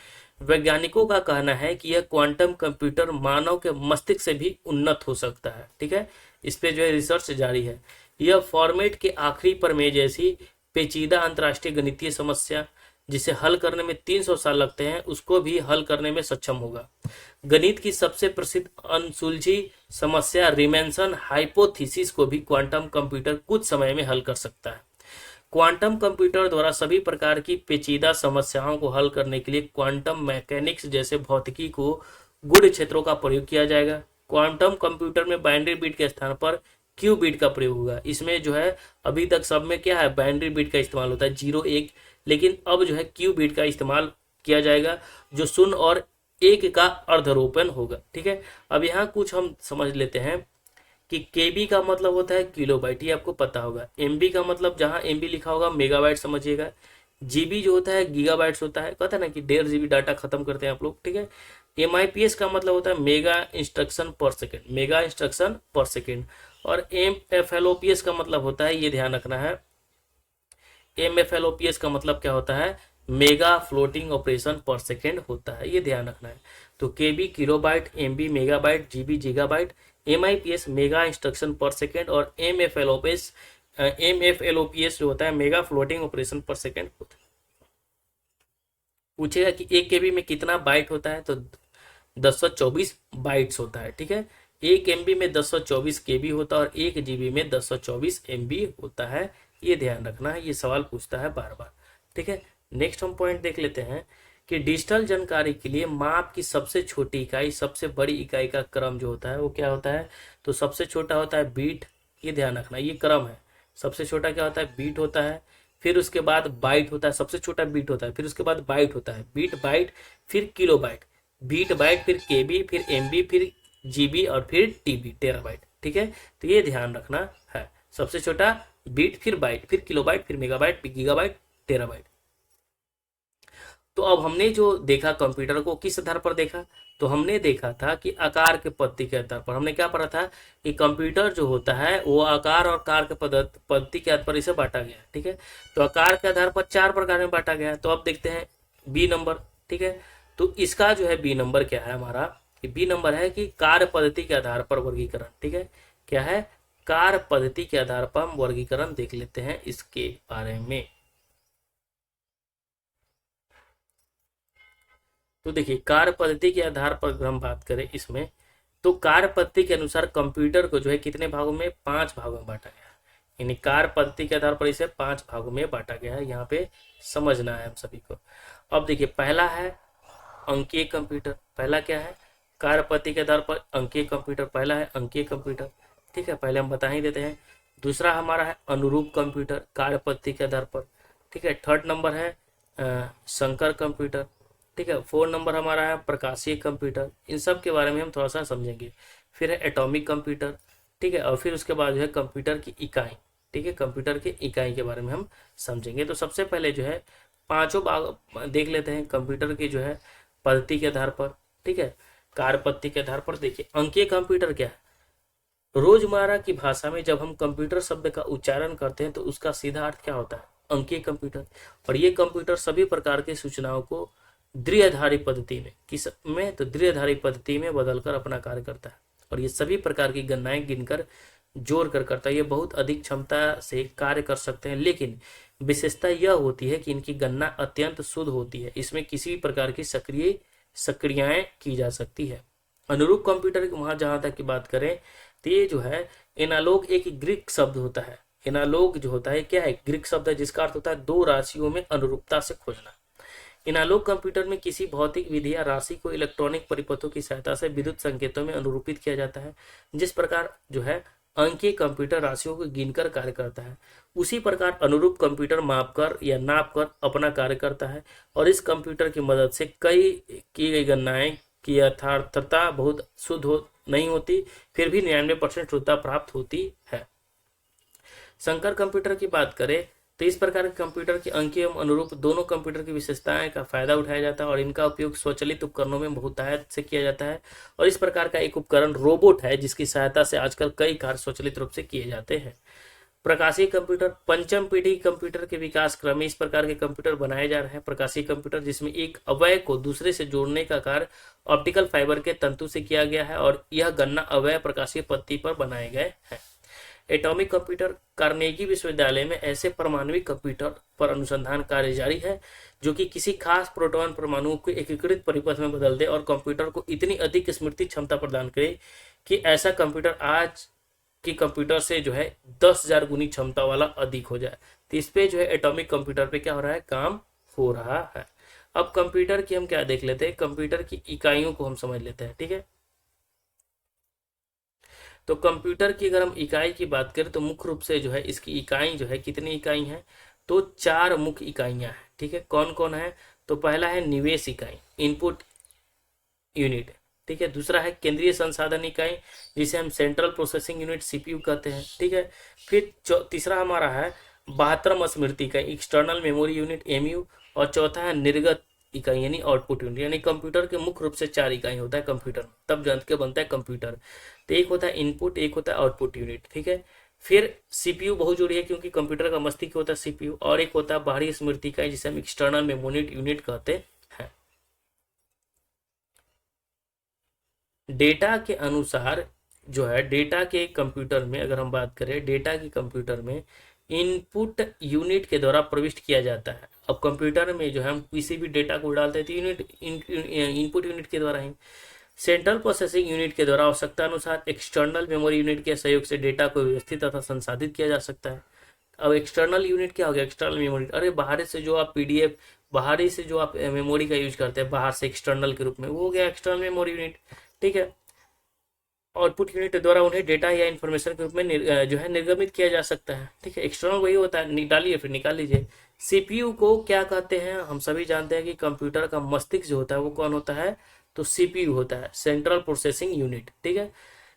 वैज्ञानिकों का कहना है कि यह क्वांटम कंप्यूटर मानव के मस्तिष्क से भी उन्नत हो सकता है, ठीक है। इस पे जो है रिसर्च जारी है। यह फॉर्मेट के आखिरी प्रमेय जैसी पेचीदा अंतरराष्ट्रीय गणितीय समस्या जिसे हल करने में 300 साल लगते हैं उसको भी हल करने में सक्षम होगा। गणित की सबसे प्रसिद्ध अनसुलझी समस्या रिमेंशन हाइपोथेसिस को भी क्वांटम कंप्यूटर कुछ समय में हल कर सकता है। क्वांटम कंप्यूटर द्वारा सभी प्रकार की पेचीदा समस्याओं को हल करने के लिए क्वांटम मैकेनिक्स जैसे भौतिकी को गूढ़ क्षेत्रों का प्रयोग किया जाएगा। क्वांटम कंप्यूटर में बाइनरी बिट के स्थान पर क्यू बिट का प्रयोग होगा। इसमें जो है अभी तक सब में क्या है, बाइनरी बिट का इस्तेमाल होता है 0 1, लेकिन अब जो है क्यू बिट का इस्तेमाल किया जाएगा जो 0 और 1 का अर्धरोपण होगा, ठीक है। अब यहाँ कुछ हम समझ लेते हैं कि केबी का मतलब होता है किलोबाइट, ये आपको पता होगा। एमबी का मतलब जहां एमबी लिखा होगा मेगाबाइट समझिएगा। जीबी जो होता है गीगाबाइट्स होता है, कहता है ना कि 1.5 जीबी डाटा खत्म करते हैं आप लोग, ठीक है। एमआईपीएस का मतलब होता है mega instruction per second, mega instruction per second. और एमएफएलओपीएस का मतलब होता है, ये ध्यान रखना है, एमएफएलओपीएस का मतलब क्या होता है, mega floating operation per second होता है, ये ध्यान रखना है। तो KB kilobyte, MB megabyte, GB gigabyte, MIPS mega instruction per second और एमएफएलओपीएस जो होता है mega floating operation per second होता है। पूछेगा कि 1 केबी में कितना बाइट होता है, तो 1024 बाइट्स होता है, ठीक है। 1 एमबी में 1024 केबी होता है और 1 जीबी में 1024 एमबी होता है, ये ध्यान रखना है, ये सवाल पूछता है बार बार, ठीक है। नेक्स्ट हम पॉइंट देख लेते हैं कि डिजिटल जानकारी के लिए माप की सबसे छोटी इकाई सबसे बड़ी इकाई का क्रम जो होता है वो क्या होता है, तो सबसे छोटा होता है बीट, ये ध्यान रखना, ये क्रम है। सबसे छोटा क्या होता है, बीट होता है, फिर उसके बाद बाइट होता है, सबसे छोटा बीट होता है, फिर उसके बाद बाइट होता है, बीट बाइट फिर किलो बाइट, बीट बाइट फिर केबी फिर एमबी फिर जीबी और फिर टीबी टेराबाइट, ठीक है, तो ये ध्यान रखना है। सबसे छोटा बीट, फिर बाइट, फिर किलोबाइट, फिर मेगाबाइट, फिर गीगाबाइट, टेराबाइट। तो अब हमने जो देखा कंप्यूटर को किस आधार पर देखा, तो हमने देखा था कि आकार के पद्धति के आधार पर। हमने क्या पढ़ा था कि कंप्यूटर जो होता है वो आकार और कार के पद्धति के आधार पर इसे बांटा गया, ठीक है। तो आकार के आधार पर 4 प्रकार में बांटा गया। तो अब देखते हैं बी नंबर, ठीक है। तो इसका जो है बी नंबर क्या है हमारा, बी नंबर है कि कार्य पद्धति के आधार पर वर्गीकरण, ठीक है। क्या है, कार्य पद्धति के आधार पर हम वर्गीकरण देख लेते हैं इसके बारे में। तो देखिए कार्य पद्धति के आधार पर अगर हम बात करें इसमें, तो कार्य पद्धति के अनुसार कंप्यूटर को जो है कितने भागों में, 5 भागों में बांटा गया है। यानी कार्य पद्धति के आधार पर इसे 5 भागों में बांटा गया है, यहाँ पे समझना है हम सभी को। अब देखिए पहला है अंकीय कंप्यूटर। पहला क्या है, कार्य पद्धति के आधार पर अंकीय कंप्यूटर। पहला है अंकीय कंप्यूटर, ठीक है, पहले हम बता ही देते हैं। दूसरा हमारा है अनुरूप कंप्यूटर, कार्य पद्धति के आधार पर, ठीक है। थर्ड नंबर है संकर कंप्यूटर, ठीक है। 4 नंबर हमारा है प्रकाशीय कंप्यूटर। इन सब के बारे में हम थोड़ा सा समझेंगे। फिर है एटॉमिक कंप्यूटर, ठीक है। और फिर उसके बाद जो है कंप्यूटर की इकाई, ठीक है, कंप्यूटर की इकाई के बारे में हम समझेंगे। तो सबसे पहले जो है पांचों भाग देख लेते हैं कंप्यूटर की जो है पद्धति के आधार पर, ठीक है, कार्य पद्धति के आधार पर। देखिए अंकीय कंप्यूटर क्या है, रोजमर्रा की भाषा में जब हम कंप्यूटर शब्द का उच्चारण करते हैं तो उसका सीधा अर्थ क्या होता है, अंकीय कंप्यूटर। और ये कंप्यूटर सभी प्रकार की सूचनाओं को द्विआधारी पद्धति में, किस में, तो द्विआधारी पद्धति में बदलकर अपना कार्य करता है। और ये सभी प्रकार की गणनाएं गिनकर जोड़ कर करता है। ये बहुत अधिक क्षमता से कार्य कर सकते हैं, लेकिन विशेषता यह होती है कि इनकी गणना अत्यंत शुद्ध होती है। इसमें किसी भी प्रकार की सक्रियाएं की जा सकती है। अनुरूप कंप्यूटर वहां जहां तक की बात करें तो ये जो है एनालॉग एक ग्रीक शब्द होता है। एनालॉग जो होता है क्या है, ग्रीक शब्द है जिसका अर्थ होता है दो राशियों में अनुरूपता से खोजना। एनालॉग कंप्यूटर में किसी भौतिक विधि या राशि को इलेक्ट्रॉनिक परिपथों की सहायता से विद्युत संकेतों में अनुरूपित किया जाता है। जिस प्रकार जो है अंकीय कंप्यूटर राशियों को गिनकर कार्य करता है, उसी प्रकार अनुरूप कंप्यूटर मापकर या नापकर अपना कार्य करता है। और इस कंप्यूटर की मदद से कई की गई गणनाएं की यथार्थता बहुत शुद्ध नहीं होती, फिर भी 99% शुद्धता प्राप्त होती है। संकर कंप्यूटर की बात करें तो इस प्रकार के कंप्यूटर के अंकीय एवं अनुरूप दोनों कंप्यूटर की विशेषताएं का फायदा उठाया जाता है और इनका उपयोग स्वचालित उपकरणों में बहुतायत से किया जाता है। और इस प्रकार का एक उपकरण रोबोट है जिसकी सहायता से आजकल कई कार्य स्वचालित रूप से किए जाते हैं। प्रकाशीय कंप्यूटर, पंचम पीढ़ी कंप्यूटर के विकास क्रम में इस प्रकार के कंप्यूटर बनाए जा रहे हैं। प्रकाशीय कंप्यूटर जिसमें एक अवयव को दूसरे से जोड़ने का कार्य ऑप्टिकल फाइबर के तंतु से किया गया है और यह गणना अवयव प्रकाशीय पद्धति पर बनाए गए हैं। एटॉमिक कंप्यूटर, कार्नेगी विश्वविद्यालय में ऐसे परमाणविक कंप्यूटर पर अनुसंधान कार्य जारी है जो कि किसी खास प्रोटॉन परमाणु को एकीकृत परिपथ में बदल दे और कंप्यूटर को इतनी अधिक स्मृति क्षमता प्रदान करे कि ऐसा कंप्यूटर आज की कंप्यूटर से जो है 10,000 गुनी क्षमता वाला अधिक हो जाए। तो इस पे जो है एटॉमिक कंप्यूटर पे क्या हो रहा है, काम हो रहा है। अब कंप्यूटर की हम क्या देख लेते हैं, कंप्यूटर की इकाइयों को हम समझ लेते हैं, ठीक है। तो कंप्यूटर की अगर हम इकाई की बात करें तो मुख्य रूप से जो है इसकी इकाई जो है कितनी इकाई है, तो 4 मुख्य इकाइयां हैं, ठीक है। कौन कौन है, तो पहला है निवेश इकाई, इनपुट यूनिट, ठीक है। दूसरा है केंद्रीय संसाधन इकाई जिसे हम सेंट्रल प्रोसेसिंग यूनिट सीपीयू कहते हैं, ठीक है। फिर तीसरा हमारा है 72 स्मृति इकाई, एक्सटर्नल मेमोरी यूनिट एमयू। और चौथा है निर्गत इकाई यानी आउटपुट यूनिट। यानी कंप्यूटर के मुख्य रूप से 4 इकाई होता है कंप्यूटर, तब जान के बनता है कंप्यूटर। तो एक होता है इनपुट, एक होता है आउटपुट यूनिट, ठीक है। फिर सीपीयू बहुत जरूरी है क्योंकि कंप्यूटर का मस्तिष्क होता है सीपीयू। और एक होता है बाहरी स्मृति इकाई जिसे हम एक्सटर्नल मेमोरी यूनिट कहते हैं। डेटा के अनुसार जो है डेटा के कंप्यूटर में अगर हम बात करें, डेटा के कंप्यूटर में इनपुट यूनिट के द्वारा प्रविष्ट किया जाता है। अब कंप्यूटर में जो है हम किसी भी डेटा को डालते हैं तो इनपुट यूनिट के द्वारा ही। सेंट्रल प्रोसेसिंग यूनिट के द्वारा आवश्यकता अनुसार एक्सटर्नल मेमोरी यूनिट के सहयोग से डेटा को व्यवस्थित तथा संसाधित किया जा सकता है। अब एक्सटर्नल यूनिट क्या हो गया, एक्सटर्नल मेमोरी, अरे बाहर से जो आप पीडीएफ, बाहरी से जो आप मेमोरी का यूज करते हैं बाहर से एक्सटर्नल के रूप में, वो हो गया एक्सटर्नल मेमोरी यूनिट, ठीक है। आउटपुट यूनिट द्वारा उन्हें डेटा या इन्फॉर्मेशन के रूप में जो है निर्गमित किया जा सकता है, ठीक है। एक्सटर्नल वही होता है, निकालिए फिर निकाल लीजिए। सीपीयू को क्या कहते हैं, हम सभी जानते हैं कि कंप्यूटर का मस्तिष्क जो होता है वो कौन होता है, तो सीपीयू होता है, सेंट्रल प्रोसेसिंग यूनिट, ठीक है।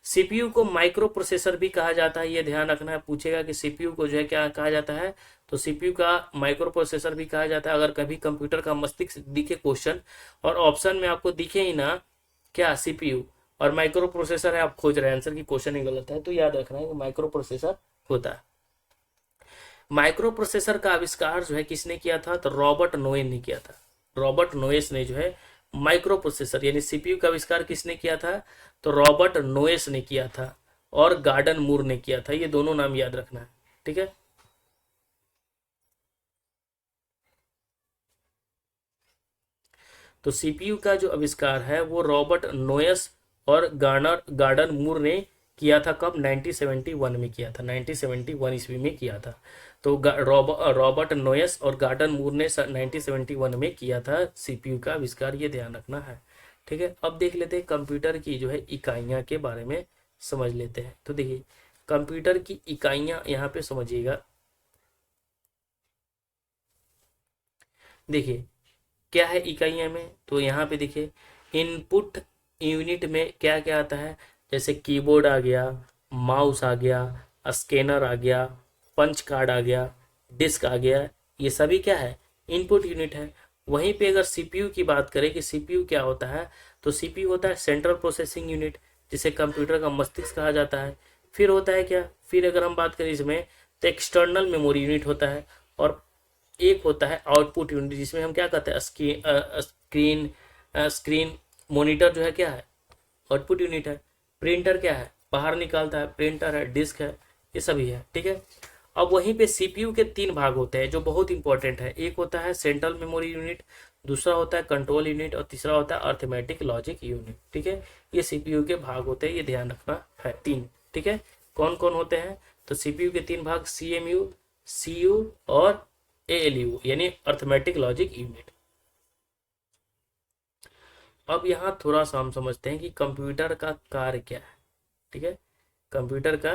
सीपीयू को माइक्रो प्रोसेसर भी कहा जाता है, ये ध्यान रखना है। पूछेगा कि सीपीयू को जो है क्या कहा जाता है, तो सीपीयू का माइक्रो प्रोसेसर भी कहा जाता है। अगर कभी कंप्यूटर का मस्तिष्क दिखे क्वेश्चन और ऑप्शन में आपको दिखे ही ना क्या सीपीयू और माइक्रो प्रोसेसर है, आप खोज रहे हैं आंसर की, क्वेश्चन ही गलत है, तो याद रखना है कि माइक्रो प्रोसेसर होता है। माइक्रो प्रोसेसर का आविष्कार जो है किसने किया था, तो रॉबर्ट नोएस ने किया था। रॉबर्ट नोएस ने जो है माइक्रो प्रोसेसर यानी सीपीयू का आविष्कार किसने किया था, तो रॉबर्ट नोएस ने किया था और गार्डन मूर ने किया था। ये दोनों नाम याद रखना है, ठीक है। तो सीपीयू का जो आविष्कार है वो रॉबर्ट नोएस और गार्डन मूर ने किया था। कब, 1971 में किया था, 1971 ईस्वी में किया था। तो रॉबर्ट नोएस और गार्डन मूर ने 1971 में किया था सीपीयू का आविष्कार, ये ध्यान रखना है, ठीक है। अब देख लेते हैं कंप्यूटर की जो है इकाइयां के बारे में समझ लेते हैं। तो देखिए कंप्यूटर की इकाइयां यहाँ पे समझिएगा। देखिए क्या है इकाइयां में, तो यहाँ पे देखिए इनपुट यूनिट में क्या क्या आता है, जैसे कीबोर्ड आ गया, माउस आ गया, स्कैनर आ गया, पंच कार्ड आ गया, डिस्क आ गया, ये सभी क्या है, इनपुट यूनिट है। वहीं पे अगर सीपीयू की बात करें कि सीपीयू क्या होता है, तो सीपीयू होता है सेंट्रल प्रोसेसिंग यूनिट, जिसे कंप्यूटर का मस्तिष्क कहा जाता है। फिर होता है क्या, फिर अगर हम बात करें इसमें तो एक्सटर्नल मेमोरी यूनिट होता है, और एक होता है आउटपुट यूनिट, जिसमें हम क्या कहते हैं स्क्रीन मॉनिटर जो है क्या है, आउटपुट यूनिट है। प्रिंटर क्या है, बाहर निकालता है, प्रिंटर है, डिस्क है, ये सभी है, ठीक है। अब वहीं पे सीपीयू के 3 भाग होते हैं जो बहुत इंपॉर्टेंट है। एक होता है सेंट्रल मेमोरी यूनिट, दूसरा होता है कंट्रोल यूनिट और तीसरा होता है अर्थमेटिक लॉजिक यूनिट, ठीक है। ये सीपीयू के भाग होते हैं, ये ध्यान रखना है, 3, ठीक है। कौन कौन होते हैं, तो सीपीयू के 3 भाग, सीएमयू, सीयू और एएलयू यानी अर्थमेटिक लॉजिक यूनिट। अब यहाँ थोड़ा सा हम समझते हैं कि कंप्यूटर का कार्य क्या है, ठीक है। कंप्यूटर का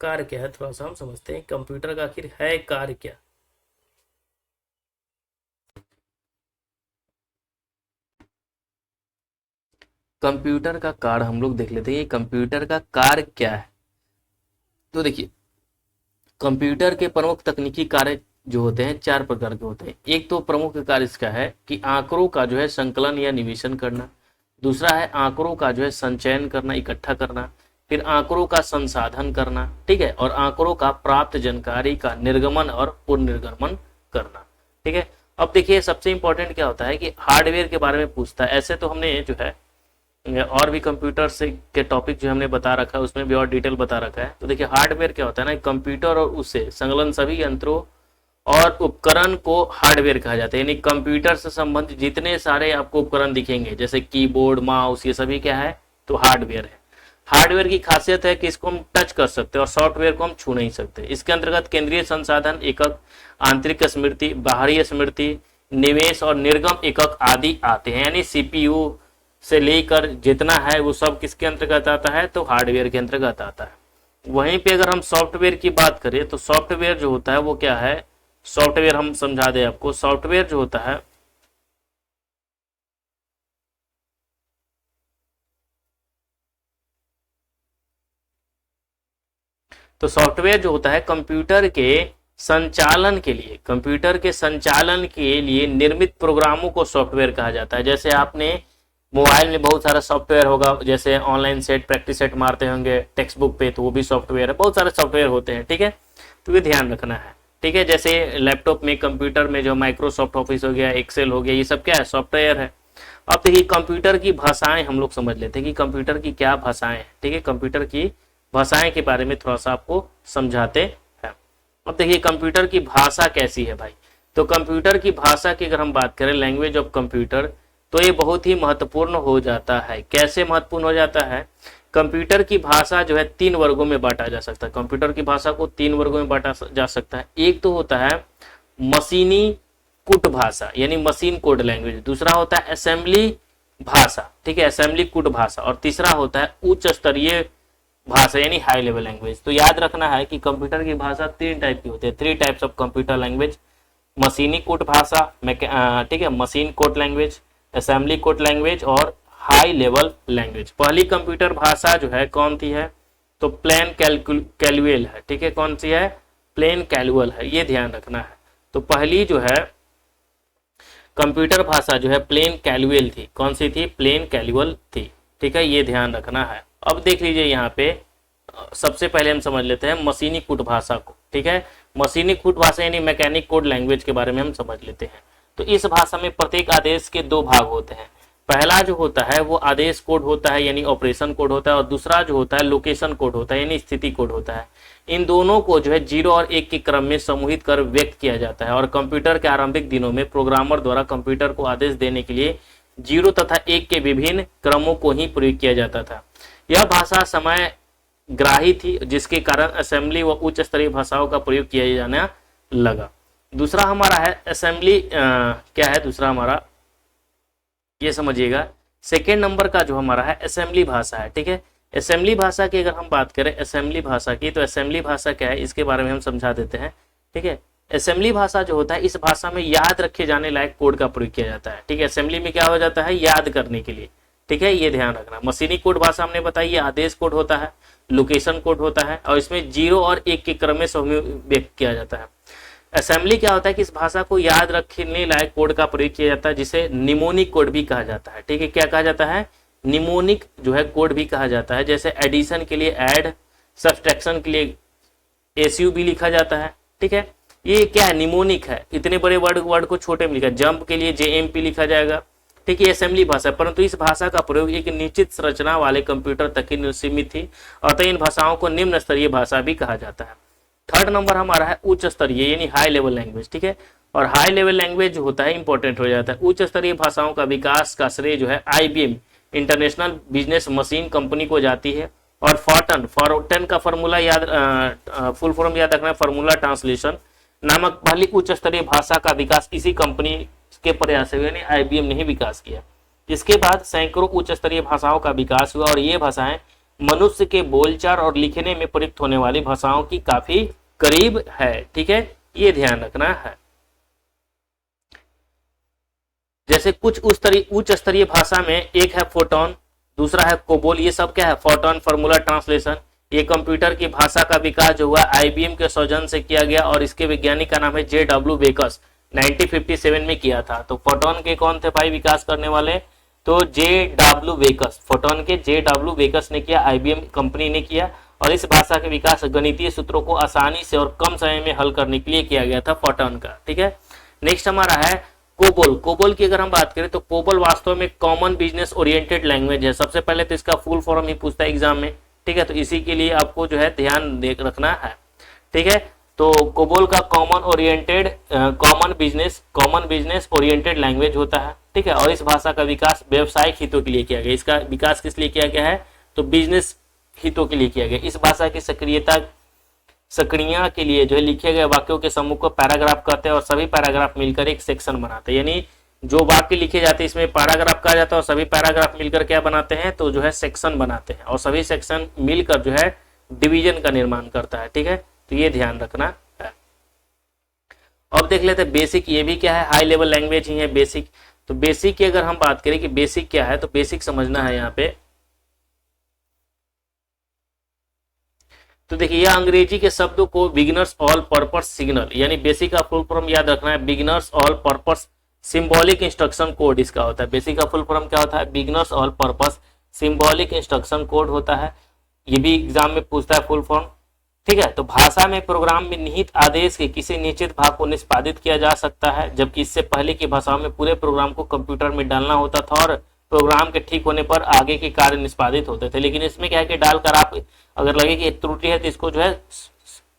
कार्य क्या है, थोड़ा सा हम समझते हैं कंप्यूटर का आखिर है कार्य क्या। कंप्यूटर का कार्य हम लोग देख लेते हैं, ये कंप्यूटर का कार्य क्या है। तो देखिए कंप्यूटर के प्रमुख तकनीकी कार्य जो होते हैं 4 प्रकार के होते हैं। एक तो प्रमुख कार्य इसका है कि आंकड़ों का जो है संकलन या निवेशन करना, दूसरा है आंकड़ों का जो है संचयन करना, इकट्ठा करना, फिर आंकड़ों का संसाधन करना, ठीक है, और आंकड़ों का प्राप्त जानकारी का निर्गमन और पुनर्निर्गमन करना, ठीक है। अब देखिए सबसे इंपॉर्टेंट क्या होता है कि हार्डवेयर के बारे में पूछता है। ऐसे तो हमने जो है और भी कंप्यूटर से के टॉपिक जो हमने बता रखा है उसमें भी और डिटेल बता रखा है। तो देखिए हार्डवेयर क्या होता है ना, कंप्यूटर और उससे संलग्न सभी यंत्रों और उपकरण को हार्डवेयर कहा जाता है। यानी कंप्यूटर से संबंधित जितने सारे आपको उपकरण दिखेंगे जैसे कीबोर्ड, माउस, ये सभी क्या है, तो हार्डवेयर है। हार्डवेयर की खासियत है कि इसको हम टच कर सकते हैं और सॉफ्टवेयर को हम छू नहीं सकते। इसके अंतर्गत केंद्रीय संसाधन एकक, आंतरिक स्मृति, बाहरी स्मृति, निवेश और निर्गम एकक आदि आते हैं। यानी सीपीयू से लेकर जितना है वो सब किसके अंतर्गत आता है, तो हार्डवेयर के अंतर्गत आता है। वहीं पे अगर हम सॉफ्टवेयर की बात करें तो सॉफ्टवेयर जो होता है वो क्या है, सॉफ्टवेयर हम समझा दें आपको। सॉफ्टवेयर जो होता है तो सॉफ्टवेयर जो होता है कंप्यूटर के संचालन के लिए, कंप्यूटर के संचालन के लिए निर्मित प्रोग्रामों को सॉफ्टवेयर कहा जाता है। जैसे आपने मोबाइल में बहुत सारा सॉफ्टवेयर होगा, जैसे ऑनलाइन सेट, प्रैक्टिस सेट मारते होंगे टेक्स्ट बुक पे, तो वो भी सॉफ्टवेयर है। बहुत सारे सॉफ्टवेयर होते हैं, ठीक है, तो ये ध्यान रखना है, ठीक है। जैसे लैपटॉप में, कंप्यूटर में जो माइक्रोसॉफ्ट ऑफिस हो गया, एक्सेल हो गया, ये सब क्या है, सॉफ्टवेयर है। अब देखिए कंप्यूटर की भाषाएं हम लोग समझ लेते हैं कि कंप्यूटर की क्या भाषाएं हैं, ठीक है। कंप्यूटर की भाषाएं के बारे में थोड़ा सा आपको समझाते हैं। अब देखिए कंप्यूटर की भाषा कैसी है भाई, तो कंप्यूटर की भाषा की अगर हम बात करें, लैंग्वेज ऑफ कंप्यूटर, तो ये बहुत ही महत्वपूर्ण हो जाता है। कैसे महत्वपूर्ण हो जाता है, कंप्यूटर की भाषा जो है 3 वर्गों में बांटा जा सकता है। कंप्यूटर की भाषा को 3 वर्गों में बांटा जा सकता है। एक तो होता है मशीनी कुट भाषा यानी मशीन कोड लैंग्वेज, दूसरा होता है असेंबली भाषा, ठीक है, असेंबली कुट भाषा, और तीसरा होता है उच्च स्तरीय भाषा यानी हाई लेवल लैंग्वेज। तो याद रखना है कि कंप्यूटर की भाषा 3 टाइप की होती है, 3 टाइप्स ऑफ कंप्यूटर लैंग्वेज, मशीनी कोड भाषा, ठीक है, machine code language, assembly code language और हाई लेवल लैंग्वेज। पहली कंप्यूटर भाषा जो है कौन सी है, तो प्लेन कैलुअल है, ठीक है, कौन सी है, प्लेन कैलुअल है, ये ध्यान रखना है। तो पहली जो है कंप्यूटर भाषा जो है प्लेन कैलुअल थी, कौन सी थी, प्लेन कैलुअल थी, ठीक है, ये ध्यान रखना है। अब देख लीजिए यहाँ पे सबसे पहले हम समझ लेते हैं मशीनी कूट भाषा को, ठीक है, मशीनी कूट भाषा यानी मैकेनिक कोड लैंग्वेज के बारे में हम समझ लेते हैं। तो इस भाषा में प्रत्येक आदेश के दो भाग होते हैं। पहला जो होता है वो आदेश कोड होता है यानी ऑपरेशन कोड होता है, और दूसरा जो होता है लोकेशन कोड होता है यानी स्थिति कोड होता है। इन दोनों को जो है 0 और 1 के क्रम में समूहित कर व्यक्त किया जाता है, और कंप्यूटर के आरंभिक दिनों में प्रोग्रामर द्वारा कंप्यूटर को आदेश देने के लिए 0 तथा 1 के विभिन्न क्रमों को ही प्रयोग किया जाता था। यह भाषा समय ग्राही थी, जिसके कारण असेंबली व उच्च स्तरीय भाषाओं का प्रयोग किया जाने लगा। दूसरा हमारा है असेंबली, क्या है दूसरा हमारा, ये समझिएगा। सेकेंड नंबर का जो हमारा है असेंबली भाषा है, ठीक है। असेंबली भाषा की अगर हम बात करें असेंबली भाषा की, तो असेंबली भाषा क्या है इसके बारे में हम समझा देते हैं, ठीक है। असेंबली भाषा जो होता है इस भाषा में याद रखे जाने लायक कोड का प्रयोग किया जाता है, ठीक है। असेंबली में क्या हो जाता है, याद करने के लिए, ठीक है, ये ध्यान रखना। मशीनी कोड भाषा हमने बताई, ये आदेश कोड होता है, लोकेशन कोड होता है, और इसमें 0 और 1 के क्रम में व्यक्त किया जाता है। असेंबली क्या होता है कि इस भाषा को याद रखने लायक कोड का प्रयोग किया जाता है, जिसे निमोनिक कोड भी कहा जाता है, ठीक है। क्या कहा जाता है, निमोनिक जो है कोड भी कहा जाता है। जैसे एडिशन के लिए ऐड, सब्सट्रैक्शन के लिए एसयू भी लिखा जाता है, ठीक है। ये क्या है, निमोनिक है, इतने बड़े वर्ड को छोटे में लिखा, जंप के लिए जेएमपी लिखा जाएगा, ठीक है, असेंबली भाषा। परंतु इस भाषा का प्रयोग एक निश्चित संरचना वाले कंप्यूटर तक ही सीमित थी, अतः इन भाषाओं को निम्न स्तरीय भाषा भी कहा जाता है। थर्ड नंबर हमारा है उच्च स्तरीय यानी हाई लेवल लैंग्वेज, ठीक है। और हाई लेवल लैंग्वेज जो होता है इंपॉर्टेंट हो जाता है। उच्च स्तरीय भाषाओं का विकास का श्रेय जो है IBM international business machine company को जाती है। और फॉर्टन का फॉर्मूला याद, फुल फॉर्म याद रखना है, फॉर्मूला ट्रांसलेशन नामक पहली उच्च स्तरीय भाषा का विकास इसी कंपनी के प्रयास से यानी IBM ने ही विकास किया। इसके बाद सैकड़ों उच्च स्तरीय भाषाओं का विकास हुआ, और ये भाषाएं मनुष्य के बोलचाल और लिखने में प्रयुक्त होने वाली भाषाओं की काफी करीब है, ठीक है, ये ध्यान रखना है। जैसे कुछ उच्च स्तरीय भाषा में एक है फोटोन, दूसरा है कोबोल, ये सब क्या है, फोटोन, फॉर्मूला ट्रांसलेशन। ये कंप्यूटर की भाषा का विकास जो हुआ IBM के सौजन्य से किया गया, और इसके वैज्ञानिक का नाम है JW बेकस, 1957 में किया था। तो फोटोन के कौन थे भाई विकास करने वाले, तो JW बेकस, फोटोन के JW बेकस ने किया, IBM कंपनी ने किया। और इस भाषा के विकास गणितीय सूत्रों को आसानी से और कम समय में हल करने के लिए किया गया था फोटोन का, ठीक है। नेक्स्ट हमारा है कोबोल। कोबोल की अगर हम बात करें तो कोबोल वास्तव में कॉमन बिजनेस ओरिएंटेड लैंग्वेज है। सबसे पहले तो इसका फुल फॉर्म ही पूछता है एग्जाम में, ठीक है, तो इसी के लिए आपको जो है ध्यान रखना है, ठीक है। तो कोबोल का कॉमन बिजनेस ओरिएंटेड लैंग्वेज होता है, ठीक है। और इस भाषा का विकास व्यवसायिक हितों के लिए किया गया। इसका विकास किस लिए किया गया है, तो बिजनेस हितों के लिए किया गया। इस भाषा की सक्रियता के लिए जो है लिखे गए वाक्यों के समूह को पैराग्राफ कहते हैं, और सभी पैराग्राफ मिलकर एक सेक्शन बनाते हैं। यानी जो वाक्य लिखे जाते हैं इसमें पैराग्राफ कहा जाता है, और सभी पैराग्राफ मिलकर क्या बनाते हैं, तो जो है सेक्शन बनाते हैं, और सभी सेक्शन मिलकर जो है डिवीजन का निर्माण करता है, ठीक है। तो ये ध्यान रखना है। अब देख लेते हैं बेसिक, ये भी क्या है, हाई लेवल लैंग्वेज ही है बेसिक। तो बेसिक की अगर हम बात करें कि बेसिक क्या है, तो बेसिक समझना है यहाँ पे। तो देखिए यह अंग्रेजी के शब्दों को बिगिनर्स ऑल पर्पस सिग्नल, यानी बेसिक का फुल फॉर्म याद रखना है, beginners all purpose symbolic instruction code इसका होता है। बेसिक का फुल फॉर्म क्या होता है, beginners all purpose symbolic instruction code होता है। ये भी एग्जाम में पूछता है फुल फॉर्म, ठीक है। तो भाषा में प्रोग्राम में निहित आदेश के किसी निश्चित भाग को निष्पादित किया जा सकता है, जबकि इससे पहले की भाषाओं में पूरे प्रोग्राम को कंप्यूटर में डालना होता था, और प्रोग्राम के ठीक होने पर आगे के कार्य निष्पादित होते थे। लेकिन इसमें क्या है कि डालकर आप अगर लगे कि एक त्रुटि है तो इसको जो है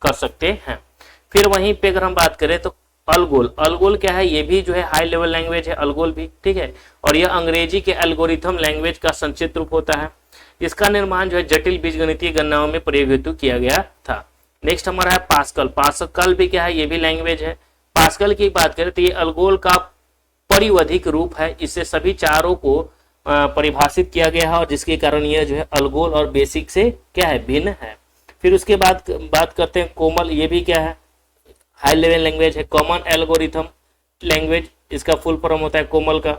कर सकते हैं। फिर वहीं पे अगर हम बात करें तो अलगोल क्या है, ये भी जो है हाई लेवल लैंग्वेज है, अलगोल भी, ठीक है। और यह अंग्रेजी के एल्गोरिथम लैंग्वेज का संक्षिप्त रूप होता है। इसका निर्माण जो है जटिल बीजगणितीय गणनाओं में प्रयोग हेतु किया गया था। नेक्स्ट हमारा है पास्कल। पास्कल भी क्या है, ये भी लैंग्वेज है। पास्कल की बात करें तो ये अलगोल का परिवधिक रूप है। इससे सभी चारों को परिभाषित किया गया है, और जिसके कारण यह जो है अलगोल और बेसिक से क्या है, भिन्न है। फिर उसके बाद बात करते हैं कोमल। ये भी क्या है, हाई लेवल लैंग्वेज है, कॉमन एल्गोरिथम लैंग्वेज, इसका फुल फॉर्म होता है कोमल का,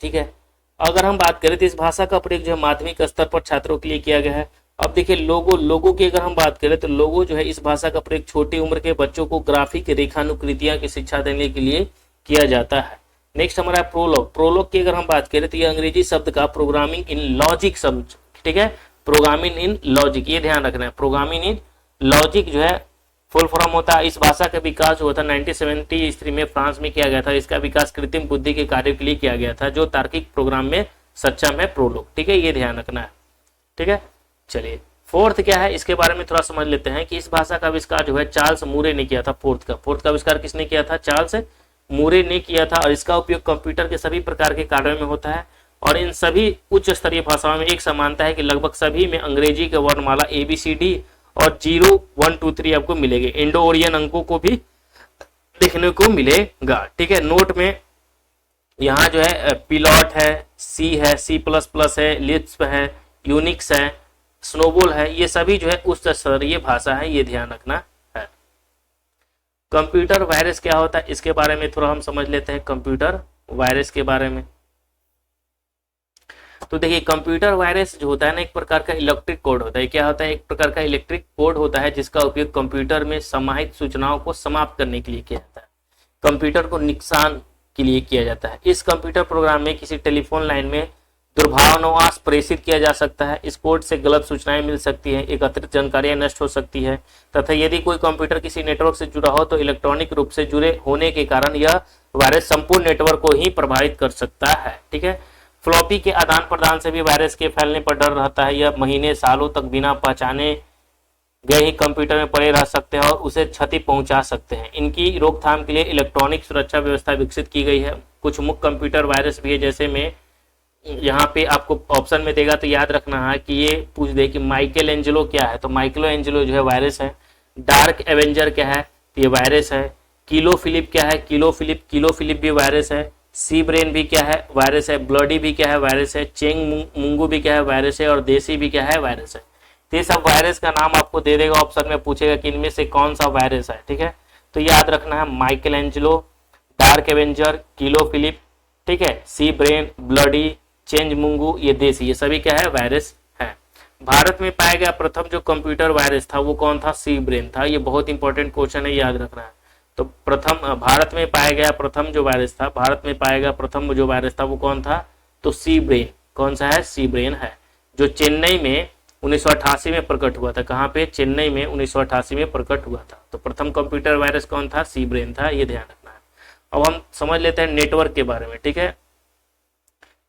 ठीक है। अगर हम बात करें तो इस भाषा का प्रयोग जो है माध्यमिक स्तर पर छात्रों के लिए किया गया है। अब देखिए लोगों की अगर हम बात करें तो लोगो जो है इस भाषा का प्रयोग छोटी उम्र के बच्चों को ग्राफिक रेखानुकृतियां की शिक्षा देने के लिए किया जाता है। नेक्स्ट हमारा प्रोलॉग। प्रोलॉग की अगर हम बात करें तो ये अंग्रेजी शब्द का प्रोग्रामिंग इन लॉजिक शब्द, ठीक है, प्रोग्रामिंग इन लॉजिक, ये ध्यान रखना है। प्रोग्रामिंग इन लॉजिक जो है फुल फॉर्म होता है। इस भाषा का विकास हुआ था 1973 में फ्रांस में किया गया था। इसका विकास कृत्रिम बुद्धि के कार्य के लिए किया गया था जो तार्किक प्रोग्राम में सक्षम है, प्रोलॉग, ठीक है, ये ध्यान रखना है, ठीक है। चलिए फोर्थ क्या है इसके बारे में थोड़ा समझ लेते हैं कि इस भाषा का आविष्कार जो है चार्ल्स मूरे ने किया था। फोर्थ का आविष्कार किसने किया था? चार्ल्स मूरे ने किया था। और इसका उपयोग कंप्यूटर के सभी प्रकार के कार्यों में होता है। और इन सभी उच्च स्तरीय भाषाओं में एक समानता है कि लगभग सभी में अंग्रेजी के वर्णमाला ABCD और 0 1 2 3 आपको मिलेंगे। इंडो ओरियन अंकों को भी देखने को मिलेगा, ठीक है। नोट में यहाँ जो है पिलॉट है, C है, C++ है, लिस्प है, यूनिक्स है, स्नोबॉल है, ये सभी जो है उच्च स्तरीय भाषा है, ये ध्यान रखना है। कंप्यूटर वायरस क्या होता है इसके बारे में थोड़ा हम समझ लेते हैं। कंप्यूटर वायरस के बारे में तो देखिए कंप्यूटर वायरस जो होता है ना एक प्रकार का इलेक्ट्रिक कोड होता है। क्या होता है? एक प्रकार का इलेक्ट्रिक कोड होता है जिसका उपयोग कंप्यूटर में समाहित सूचनाओं को समाप्त करने के लिए किया जाता है, कंप्यूटर को नुकसान के लिए किया जाता है। इस कंप्यूटर प्रोग्राम में किसी टेलीफोन लाइन में दुर्भावनावश प्रेषित किया जा सकता है। इस कोड से गलत सूचनाएं मिल सकती हैं, एक अतिरिक्त जानकारियां नष्ट हो सकती है तथा यदि कोई कंप्यूटर किसी नेटवर्क से जुड़ा हो तो इलेक्ट्रॉनिक रूप से जुड़े होने के कारण यह वायरस संपूर्ण नेटवर्क को ही प्रभावित कर सकता है, ठीक है। फ्लॉपी के आदान प्रदान से भी वायरस के फैलने पर डर रहता है। यह महीने सालों तक बिना पहचाने गए ही कंप्यूटर में पड़े रह सकते हैं और उसे क्षति पहुंचा सकते हैं। इनकी रोकथाम के लिए इलेक्ट्रॉनिक सुरक्षा व्यवस्था विकसित की गई है। कुछ मुख्य कंप्यूटर वायरस भी है, जैसे में यहाँ पे आपको ऑप्शन में देगा तो याद रखना है कि ये पूछ दे कि माइकल एंजेलो क्या है, तो माइकल एंजेलो जो है वायरस है। डार्क एवेंजर क्या है? तो ये वायरस है। किलो फिलिप क्या है? किलो फिलिप भी वायरस है। सी ब्रेन भी क्या है? वायरस है। ब्लडी भी क्या है? वायरस है। चेंग मुंगू भी क्या है? वायरस है। और देसी भी क्या है? वायरस है। तो ये सब वायरस का नाम आपको दे देगा, ऑप्शन में पूछेगा कि इनमें से कौन सा वायरस है, ठीक है। तो याद रखना है Michelangelo, dark avenger, kilo Philip, ठीक है, सी ब्रेन, ब्लडी, चेंज मुंगू, ये देसी, ये सभी क्या है? वायरस है। भारत में पाया गया प्रथम जो कंप्यूटर वायरस था वो कौन था? सी ब्रेन था। ये बहुत इंपॉर्टेंट क्वेश्चन है, याद रखना है। तो प्रथम भारत में पाया गया प्रथम जो वायरस था, भारत में पाया गया प्रथम जो वायरस था वो कौन था? तो सी ब्रेन। कौन सा है? सी ब्रेन है, जो चेन्नई में 1988 में प्रकट हुआ था। कहाँ पे? चेन्नई में 1988 में प्रकट हुआ था। तो प्रथम कंप्यूटर वायरस कौन था? सी ब्रेन था, ये ध्यान रखना है। अब हम समझ लेते हैं नेटवर्क के बारे में, ठीक है।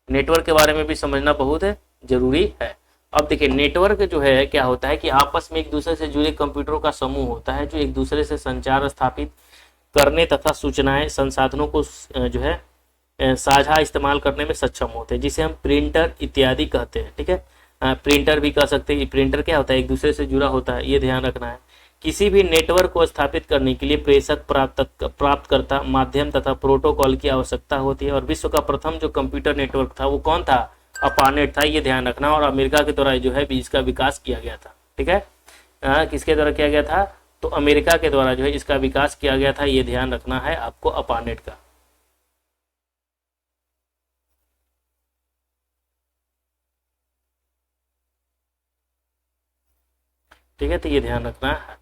नेटवर्क के बारे में भी समझना बहुत है जरूरी है। अब देखिए नेटवर्क जो है क्या होता है कि आपस में एक दूसरे से जुड़े कंप्यूटरों का समूह होता है जो एक दूसरे से संचार स्थापित करने तथा सूचनाएं संसाधनों को जो है साझा इस्तेमाल करने में सक्षम होते हैं, जिसे हम प्रिंटर इत्यादि कहते हैं, ठीक है। प्रिंटर भी कह सकते हैं। प्रिंटर क्या होता है? एक दूसरे से जुड़ा होता है, ये ध्यान रखना है। किसी भी नेटवर्क को स्थापित करने के लिए प्रेषक, प्राप्तकर्ता, माध्यम तथा प्रोटोकॉल की आवश्यकता होती है। और विश्व का प्रथम जो कंप्यूटर नेटवर्क था वो कौन था? अपारनेट था, ये ध्यान रखना। और अमेरिका के द्वारा जो है इसका विकास किया गया था, ठीक है। किसके द्वारा किया गया था? तो अमेरिका के द्वारा जो है इसका विकास किया गया था, ये ध्यान रखना है आपको, अपारनेट का। ठीक है, तो ये ध्यान रखना है,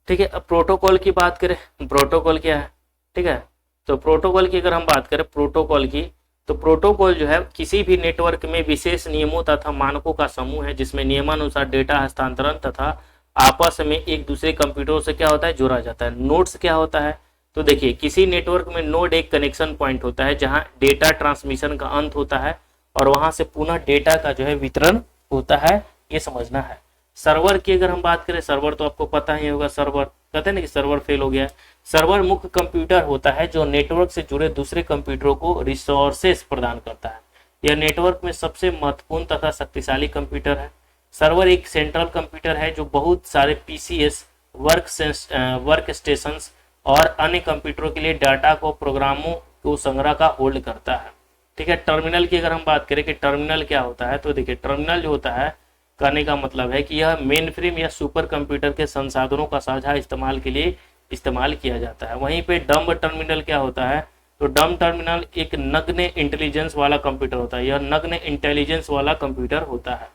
ठीक है। अब प्रोटोकॉल की बात करें, प्रोटोकॉल क्या है, ठीक है। तो प्रोटोकॉल की अगर हम बात करें प्रोटोकॉल की, तो प्रोटोकॉल जो है किसी भी नेटवर्क में विशेष नियमों तथा मानकों का समूह है जिसमें नियमानुसार डेटा हस्तांतरण तथा आपस में एक दूसरे कंप्यूटरों से क्या होता है? जोड़ा जाता है। नोड्स क्या होता है? तो देखिए किसी नेटवर्क में नोड एक कनेक्शन पॉइंट होता है जहां डेटा ट्रांसमिशन का अंत होता है और वहां से पुनः डेटा का जो है वितरण होता है, ये समझना है। सर्वर की अगर हम बात करें, सर्वर तो आपको पता ही होगा, सर्वर कहते हैं ना कि सर्वर फेल हो गया। सर्वर मुख्य कंप्यूटर होता है जो नेटवर्क से जुड़े दूसरे कंप्यूटरों को रिसोर्सेस प्रदान करता है। यह नेटवर्क में सबसे महत्वपूर्ण तथा शक्तिशाली कंप्यूटर है। सर्वर एक सेंट्रल कंप्यूटर है जो बहुत सारे पीसीएस, वर्क स्टेशंस और अन्य कंप्यूटरों के लिए डाटा को, प्रोग्रामों को संग्रह का होल्ड करता है, ठीक है। टर्मिनल की अगर हम बात करें कि टर्मिनल क्या होता है, तो देखिए टर्मिनल जो होता है कहने का मतलब है कि यह मेन फ्रेम या सुपर कंप्यूटर के संसाधनों का साझा इस्तेमाल के लिए इस्तेमाल किया जाता है। वहीं पे डम्ब टर्मिनल क्या होता है? तो डम टर्मिनल एक नग्न इंटेलिजेंस वाला कंप्यूटर होता है, यह नग्न इंटेलिजेंस वाला कंप्यूटर होता है।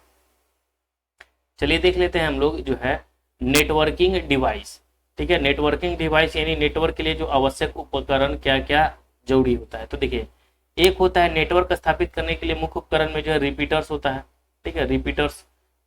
चलिए देख लेते हैं हम लोग जो है नेटवर्किंग डिवाइस। ठीक है, नेटवर्किंग डिवाइस यानी नेटवर्क के लिए जो आवश्यक उपकरण क्या क्या जरूरी होता है। तो देखिए, एक होता है नेटवर्क स्थापित करने के लिए मुख्य उपकरण में जो है रिपीटर्स होता है। ठीक है, रिपीटर्स।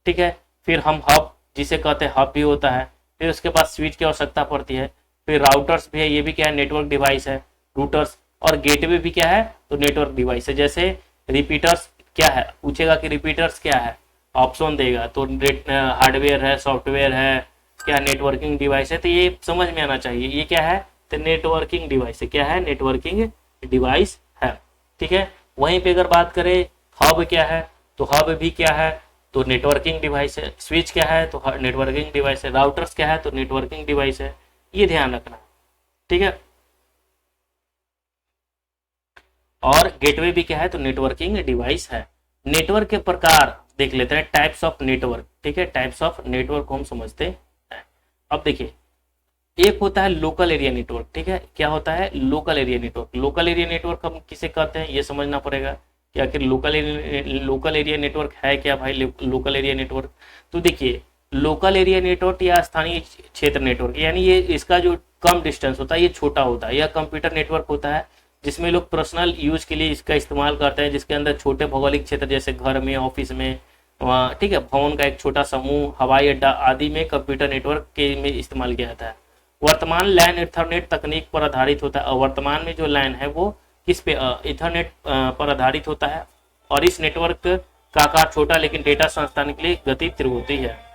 ठीक है, फिर हम हब जिसे कहते हैं हब भी होता है। फिर उसके बाद स्विच की आवश्यकता पड़ती है। फिर राउटर्स भी है, ये भी क्या है नेटवर्क डिवाइस है, रूटर्स। और गेटवे भी क्या है, तो नेटवर्क डिवाइस है। जैसे रिपीटर्स क्या है, पूछेगा कि रिपीटर्स क्या है, ऑप्शन देगा तो हार्डवेयर है, सॉफ्टवेयर है, क्या नेटवर्किंग डिवाइस है, तो ये समझ में आना चाहिए ये क्या है, तो नेटवर्किंग डिवाइस है। क्या है, नेटवर्किंग डिवाइस है। ठीक है, वहीं पे अगर बात करें हब क्या है, तो हब भी क्या है, तो नेटवर्किंग डिवाइस है। स्विच क्या है, तो नेटवर्किंग डिवाइस है। राउटर्स क्या है, तो नेटवर्किंग डिवाइस है। ये ध्यान रखना। ठीक है, और गेटवे भी क्या है, तो नेटवर्किंग डिवाइस है। नेटवर्क के प्रकार देख लेते हैं, टाइप्स ऑफ नेटवर्क। ठीक है, टाइप्स ऑफ नेटवर्क को हम समझते हैं। अब देखिए, एक होता है लोकल एरिया नेटवर्क। ठीक है, क्या होता है, local area network. Local area network हम किसे कहते हैं, ये समझना पड़ेगा कि आखिर लोकल एरिया नेटवर्क है क्या भाई, लोकल एरिया नेटवर्क। तो देखिए, लोकल एरिया नेटवर्क या स्थानीय क्षेत्र नेटवर्क, यानी ये इसका जो कम डिस्टेंस होता है ये छोटा होता है। यह कंप्यूटर नेटवर्क होता है जिसमें लोग पर्सनल यूज के लिए इसका इस्तेमाल करते हैं, जिसके अंदर छोटे भौगोलिक क्षेत्र जैसे घर में, ऑफिस में, ठीक है, भवन का एक छोटा समूह, हवाई अड्डा आदि में कंप्यूटर नेटवर्क के में इस्तेमाल किया जाता है। वर्तमान लैन इथरनेट तकनीक पर आधारित होता है, और वर्तमान में जो लैन है वो किस पे, इथरनेट पर आधारित होता है। और इस नेटवर्क का आकार छोटा लेकिन डेटा संस्थान के लिए गति तीव्र होती है।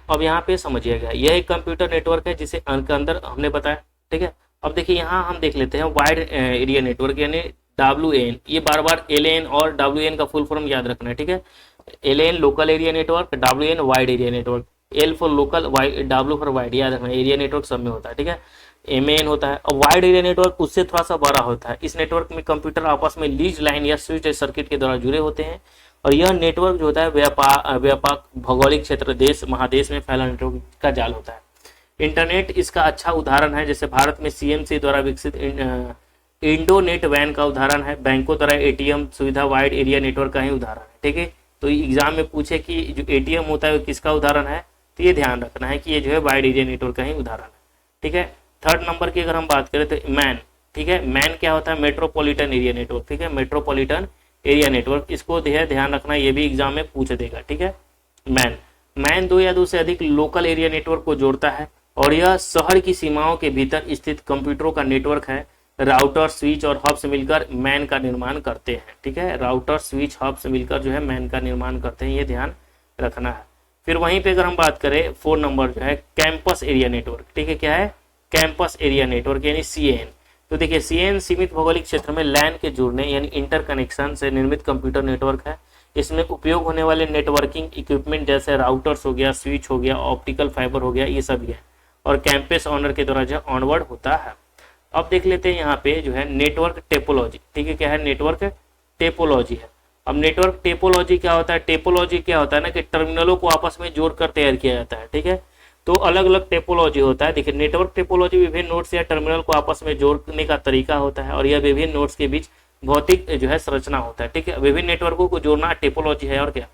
अब यहाँ पे समझिएगा, यह एक कंप्यूटर नेटवर्क है जिसे अंदर हमने बताया। ठीक है, अब देखिए यहाँ हम देख लेते हैं वाइड एरिया नेटवर्क यानी WAN। ये बार बार LAN और WAN का फुल फॉर्म याद रखना है। ठीक है, LAN local area network, WAN wide area network. L for local, W for wide, याद रखना। एरिया नेटवर्क सब में होता है। ठीक है, MAN होता है। और वाइड एरिया नेटवर्क उससे थोड़ा सा बड़ा होता है। इस नेटवर्क में कंप्यूटर आपस में लीज लाइन या स्विच सर्किट के द्वारा जुड़े होते हैं। और यह नेटवर्क जो होता है व्यापक भौगोलिक क्षेत्र, देश, महादेश में फैला नेटवर्क का जाल होता है। इंटरनेट इसका अच्छा उदाहरण है, जैसे भारत में CMC द्वारा विकसित इंडोनेट वैन का उदाहरण है। बैंकों द्वारा ATM सुविधा वाइड एरिया नेटवर्क का ही उदाहरण है। ठीक है, तो एग्जाम में पूछे कि जो ATM होता है वो किसका उदाहरण है, तो ये ध्यान रखना है कि ये जो है वाइड एरिया नेटवर्क का ही उदाहरण है। ठीक है, थर्ड नंबर की अगर हम बात करें तो मैन। ठीक है, मैन क्या होता है, मेट्रोपॉलिटन एरिया नेटवर्क। ठीक है, मेट्रोपॉलिटन एरिया नेटवर्क, इसको ध्यान रखना, ये भी एग्जाम में पूछ देगा। ठीक है, मैन दो या दो से अधिक लोकल एरिया नेटवर्क को जोड़ता है, और यह शहर की सीमाओं के भीतर स्थित कंप्यूटरों का नेटवर्क है। राउटर, स्विच और हब से मिलकर मैन का निर्माण करते हैं। ठीक है, राउटर, स्विच, हब से मिलकर जो है मैन का निर्माण करते हैं, ये ध्यान रखना है। फिर वहीं पे अगर हम बात करें 4 नंबर जो है कैंपस एरिया नेटवर्क। ठीक है, क्या है, कैंपस एरिया नेटवर्क यानी CAN। तो देखिए, CAN सीमित भौगोलिक क्षेत्र में लैन के जुड़ने यानी इंटरकनेक्शन से निर्मित कंप्यूटर नेटवर्क है। इसमें उपयोग होने वाले नेटवर्किंग इक्विपमेंट जैसे राउटर्स हो गया, स्विच हो गया, ऑप्टिकल फाइबर हो गया, ये सब है। और कैंपस ऑनर के द्वारा जो ऑनवर्ड होता है। अब देख लेते हैं यहाँ पे जो है नेटवर्क टेपोलॉजी। ठीक है, क्या है, नेटवर्क टेपोलॉजी है। अब नेटवर्क टेपोलॉजी क्या होता है, टेपोलॉजी क्या होता है ना कि टर्मिनलों को आपस में जोड़कर तैयार किया जाता है। ठीक है, तो अलग अलग टेपोलॉजी होता है। देखिए, नेटवर्क टेपोलॉजी विभिन्न नोड्स या टर्मिनल को आपस में जोड़ने का तरीका होता है, और यह विभिन्न नोड्स के बीच भौतिक जो है संरचना होता है। ठीक है, विभिन्न नेटवर्कों को जोड़ना टेपोलॉजी है। और क्या,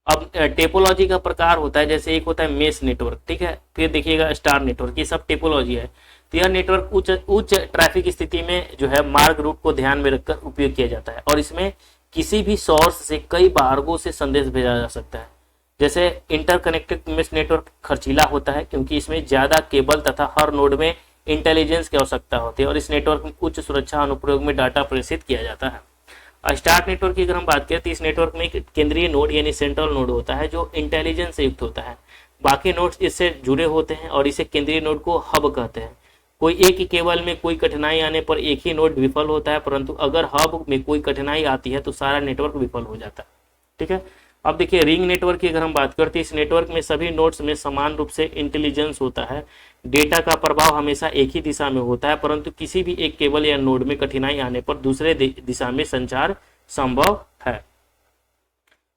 अब टेपोलॉजी का प्रकार होता है, जैसे एक होता है मेश नेटवर्क। ठीक है, फिर देखिएगा स्टार नेटवर्क, ये सब टेपोलॉजी है। तो यह नेटवर्क उच्च ट्रैफिक स्थिति में जो है मार्ग रूट को ध्यान में रखकर उपयोग किया जाता है, और इसमें किसी भी सोर्स से कई मार्गों से संदेश भेजा जा सकता है। जैसे इंटरकनेक्टेड मेश नेटवर्क खर्चीला होता है क्योंकि इसमें ज्यादा केबल तथा हर नोड में इंटेलिजेंस की आवश्यकता होती है, और इस नेटवर्क में उच्च सुरक्षा अनुप्रयोग में डाटा प्रेषित किया जाता है। स्टार नेटवर्क की अगर हम बात करें तो इस नेटवर्क में एक केंद्रीय नोड यानी सेंट्रल नोड होता है जो इंटेलिजेंस से युक्त होता है। बाकी नोड्स इससे जुड़े होते हैं और इसे केंद्रीय नोड को हब कहते हैं। कोई एक ही केबल में कोई कठिनाई आने पर एक ही नोड विफल होता है, परंतु अगर हब में कोई कठिनाई आती है तो सारा नेटवर्क विफल हो जाता है। ठीक है, अब देखिए रिंग नेटवर्क की अगर हम बात करते हैं, इस नेटवर्क में सभी नोड्स में समान रूप से इंटेलिजेंस होता है। डेटा का प्रभाव हमेशा एक ही दिशा में होता है, परंतु किसी भी एक केबल या नोड में कठिनाई आने पर दूसरे दिशा में संचार संभव है।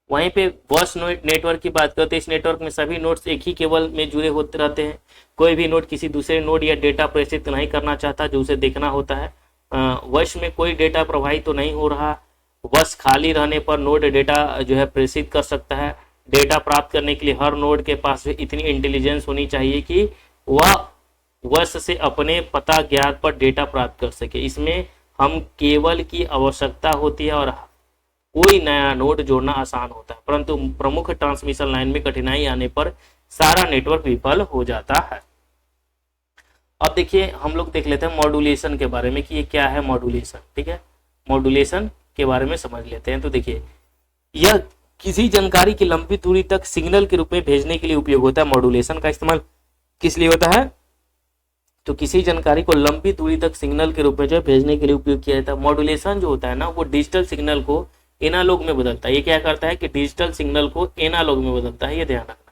वहीं पे बस नेटवर्क की बात करते हैं, इस नेटवर्क में सभी नोड्स एक ही केबल में जुड़े होते रहते हैं। कोई भी नोड किसी दूसरे नोड या डेटा प्रेषित नहीं करना चाहता जो उसे देखना होता है। वश में कोई डेटा प्रवाहित तो नहीं हो रहा। वश खाली रहने पर नोड डेटा जो है प्रेषित कर सकता है। डेटा प्राप्त करने के लिए हर नोड के पास इतनी इंटेलिजेंस होनी चाहिए कि वह वश से अपने पता ज्ञात पर डेटा प्राप्त कर सके। इसमें हम केबल की आवश्यकता होती है और कोई नया नोड जोड़ना आसान होता है, परंतु प्रमुख ट्रांसमिशन लाइन में कठिनाई आने पर सारा नेटवर्क विफल हो जाता है। अब देखिए हम लोग देख लेते हैं मॉड्यूलेशन के बारे में कि ये क्या है मॉड्यूलेशन। ठीक है, मॉड्यूलेशन के बारे में समझ लेते हैं। तो देखिए यह किसी जानकारी की लंबी दूरी तक सिग्नल के रूप में भेजने के लिए उपयोग होता है। मॉड्यूलेशन का इस्तेमाल किस लिए होता है? तो किसी जानकारी को लंबी दूरी तक सिग्नल के रूप में जो है भेजने के लिए उपयोग किया जाता है। मॉड्यूलेशन जो होता है ना वो डिजिटल सिग्नल को एनालॉग में बदलता है। ये क्या करता है कि डिजिटल सिग्नल को एनालॉग में बदलता है, ये ध्यान रखना।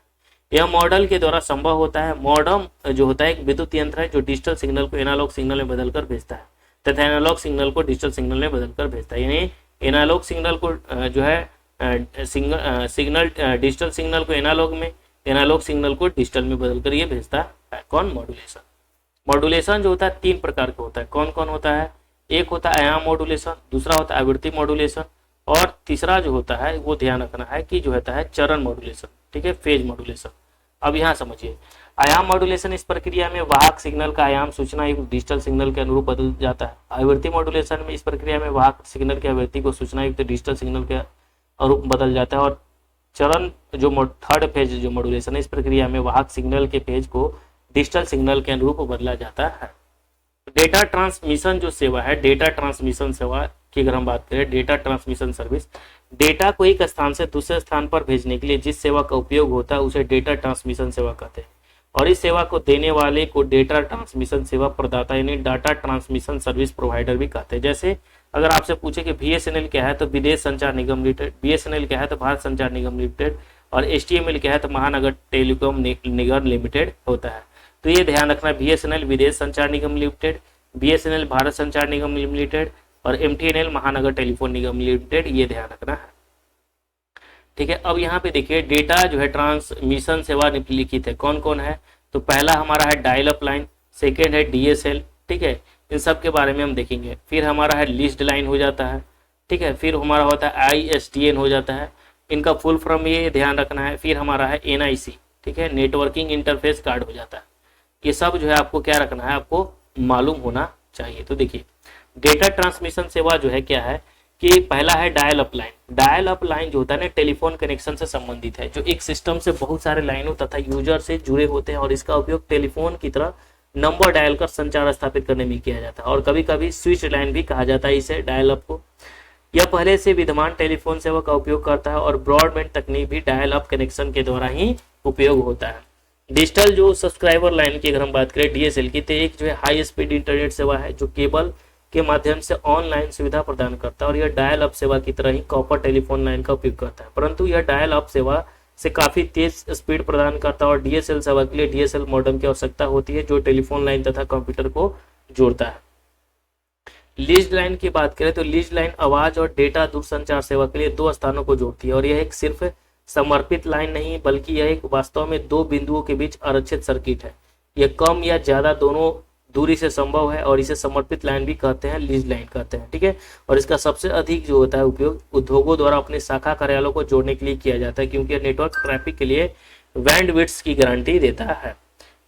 यह मॉडल के द्वारा संभव होता है। मॉडम जो होता है एक विद्युत यंत्र है जो डिजिटल सिग्नल को एनालॉग सिग्नल में बदलकर भेजता है तथा एनालॉग सिग्नल को डिजिटल सिग्नल में बदलकर भेजता है। यानी एनालॉग सिग्नल को जो है सिग्नल डिजिटल सिग्नल को एनालॉग में, एनालॉग सिग्नल को डिजिटल में बदलकर ये भेजता है। कौन? मॉड्यूलेशन। मॉड्यूलेशन जो होता है तीन प्रकार का होता है। कौन कौन होता है? एक होता है आयाम मॉड्यूलेशन, दूसरा होता है आवृत्ति मॉड्यूलेशन और तीसरा जो होता है वो ध्यान रखना है कि जो होता है चरण मॉड्यूलेशन। ठीक है, फेज मॉड्यूलेशन। अब यहाँ समझिए, आयाम मॉड्यूलेशन इस प्रक्रिया में वाहक सिग्नल का आयाम सूचना युक्त डिजिटल सिग्नल के अनुरूप बदल जाता है। आवृत्ति मॉड्यूलेशन में इस प्रक्रिया में वाहक सिग्नल की आवृत्ति को सूचना युक्त डिजिटल सिग्नल के अनुरूप बदल जाता है। और चरण जो थर्ड फेज जो मॉड्यूलेशन है इस प्रक्रिया में वाहक सिग्नल के फेज को डिजिटल सिग्नल के अनुरूप बदला जाता है। डेटा ट्रांसमिशन जो सेवा है, डेटा ट्रांसमिशन सेवा की अगर हम बात करें, डेटा ट्रांसमिशन सर्विस, डेटा को एक स्थान से दूसरे स्थान पर भेजने के लिए जिस सेवा का उपयोग होता है उसे डेटा ट्रांसमिशन सेवा कहते हैं। और इस सेवा को देने वाले को डेटा ट्रांसमिशन सेवा प्रदाता यानी डाटा ट्रांसमिशन सर्विस प्रोवाइडर भी कहते हैं। जैसे अगर आपसे पूछे कि बीएसएनएल क्या है तो विदेश संचार निगम लिमिटेड, बीएसएनएल क्या है तो भारत संचार निगम लिमिटेड, और एचटीएमएल क्या है तो महानगर टेलीकॉम निगम लिमिटेड होता है। तो ये ध्यान रखना, बीएसएनएल विदेश संचार निगम लिमिटेड, बीएसएनएल भारत संचार निगम लिमिटेड और एमटीएनएल महानगर टेलीफोन निगम लिमिटेड, ये ध्यान रखना है। ठीक है, अब यहाँ पे देखिए डेटा जो है ट्रांसमिशन सेवा निम्नलिखित है। कौन कौन है? तो पहला हमारा है डायल अप लाइन, सेकेंड है डीएसएल। ठीक है, इन सब के बारे में हम देखेंगे। फिर हमारा है लिस्ट लाइन हो जाता है। ठीक है, फिर हमारा होता है आईएसडीएन हो जाता है, इनका फुल फॉर्म ये ध्यान रखना है। फिर हमारा है एनआईसी, ठीक है, नेटवर्किंग इंटरफेस कार्ड हो जाता है। ये सब जो है आपको क्या रखना है, आपको मालूम होना चाहिए। तो देखिए डेटा ट्रांसमिशन सेवा जो है क्या है कि पहला है dial up line. Dial up line जो होता है ना टेलीफोन कनेक्शन से संबंधित है, जो एक सिस्टम से बहुत सारे लाइनों तथा यूजर से जुड़े होते हैं और इसका उपयोग टेलीफोन की तरह नंबर डायल कर संचार स्थापित करने में किया जाता है। और कभी कभी स्विच लाइन भी कहा जाता है इसे, डायल अप को। यह पहले से विद्यमान टेलीफोन सेवा का उपयोग करता है और ब्रॉडबैंड तकनीक भी डायल अप कनेक्शन के द्वारा ही उपयोग होता है। डिजिटल जो सब्सक्राइबर लाइन की अगर हम बात करें डीएसएल की, तो एक जो है हाई स्पीड इंटरनेट सेवा है जो केबल के माध्यम से ऑनलाइन सुविधा प्रदान करता है और यह डायल अप सेवा की तरह ही कॉपर टेलीफोन लाइन का उपयोग करता है, परंतु यह डायल अप सेवा से काफी तेज स्पीड प्रदान करता है। और डीएसएल सेवा के लिए डीएसएल मॉडेम की आवश्यकता होती है जो टेलीफोन लाइन तथा कंप्यूटर को जोड़ता है। लीज लाइन की बात करें तो लीज लाइन आवाज और डेटा दूरसंचार सेवा के लिए दो स्थानों को जोड़ती है और यह एक सिर्फ समर्पित लाइन नहीं बल्कि यह एक वास्तव में दो बिंदुओं के बीच आरक्षित सर्किट है। यह कम या ज्यादा दोनों दूरी से संभव है और इसे समर्पित लाइन भी कहते हैं, लीज लाइन कहते हैं। ठीक है, और इसका सबसे अधिक जो होता है उपयोग उद्योगों द्वारा अपने शाखा कार्यालयों को जोड़ने के लिए किया जाता है क्योंकि यह नेटवर्क ट्रैफिक के लिए बैंडविड्थ की गारंटी देता है।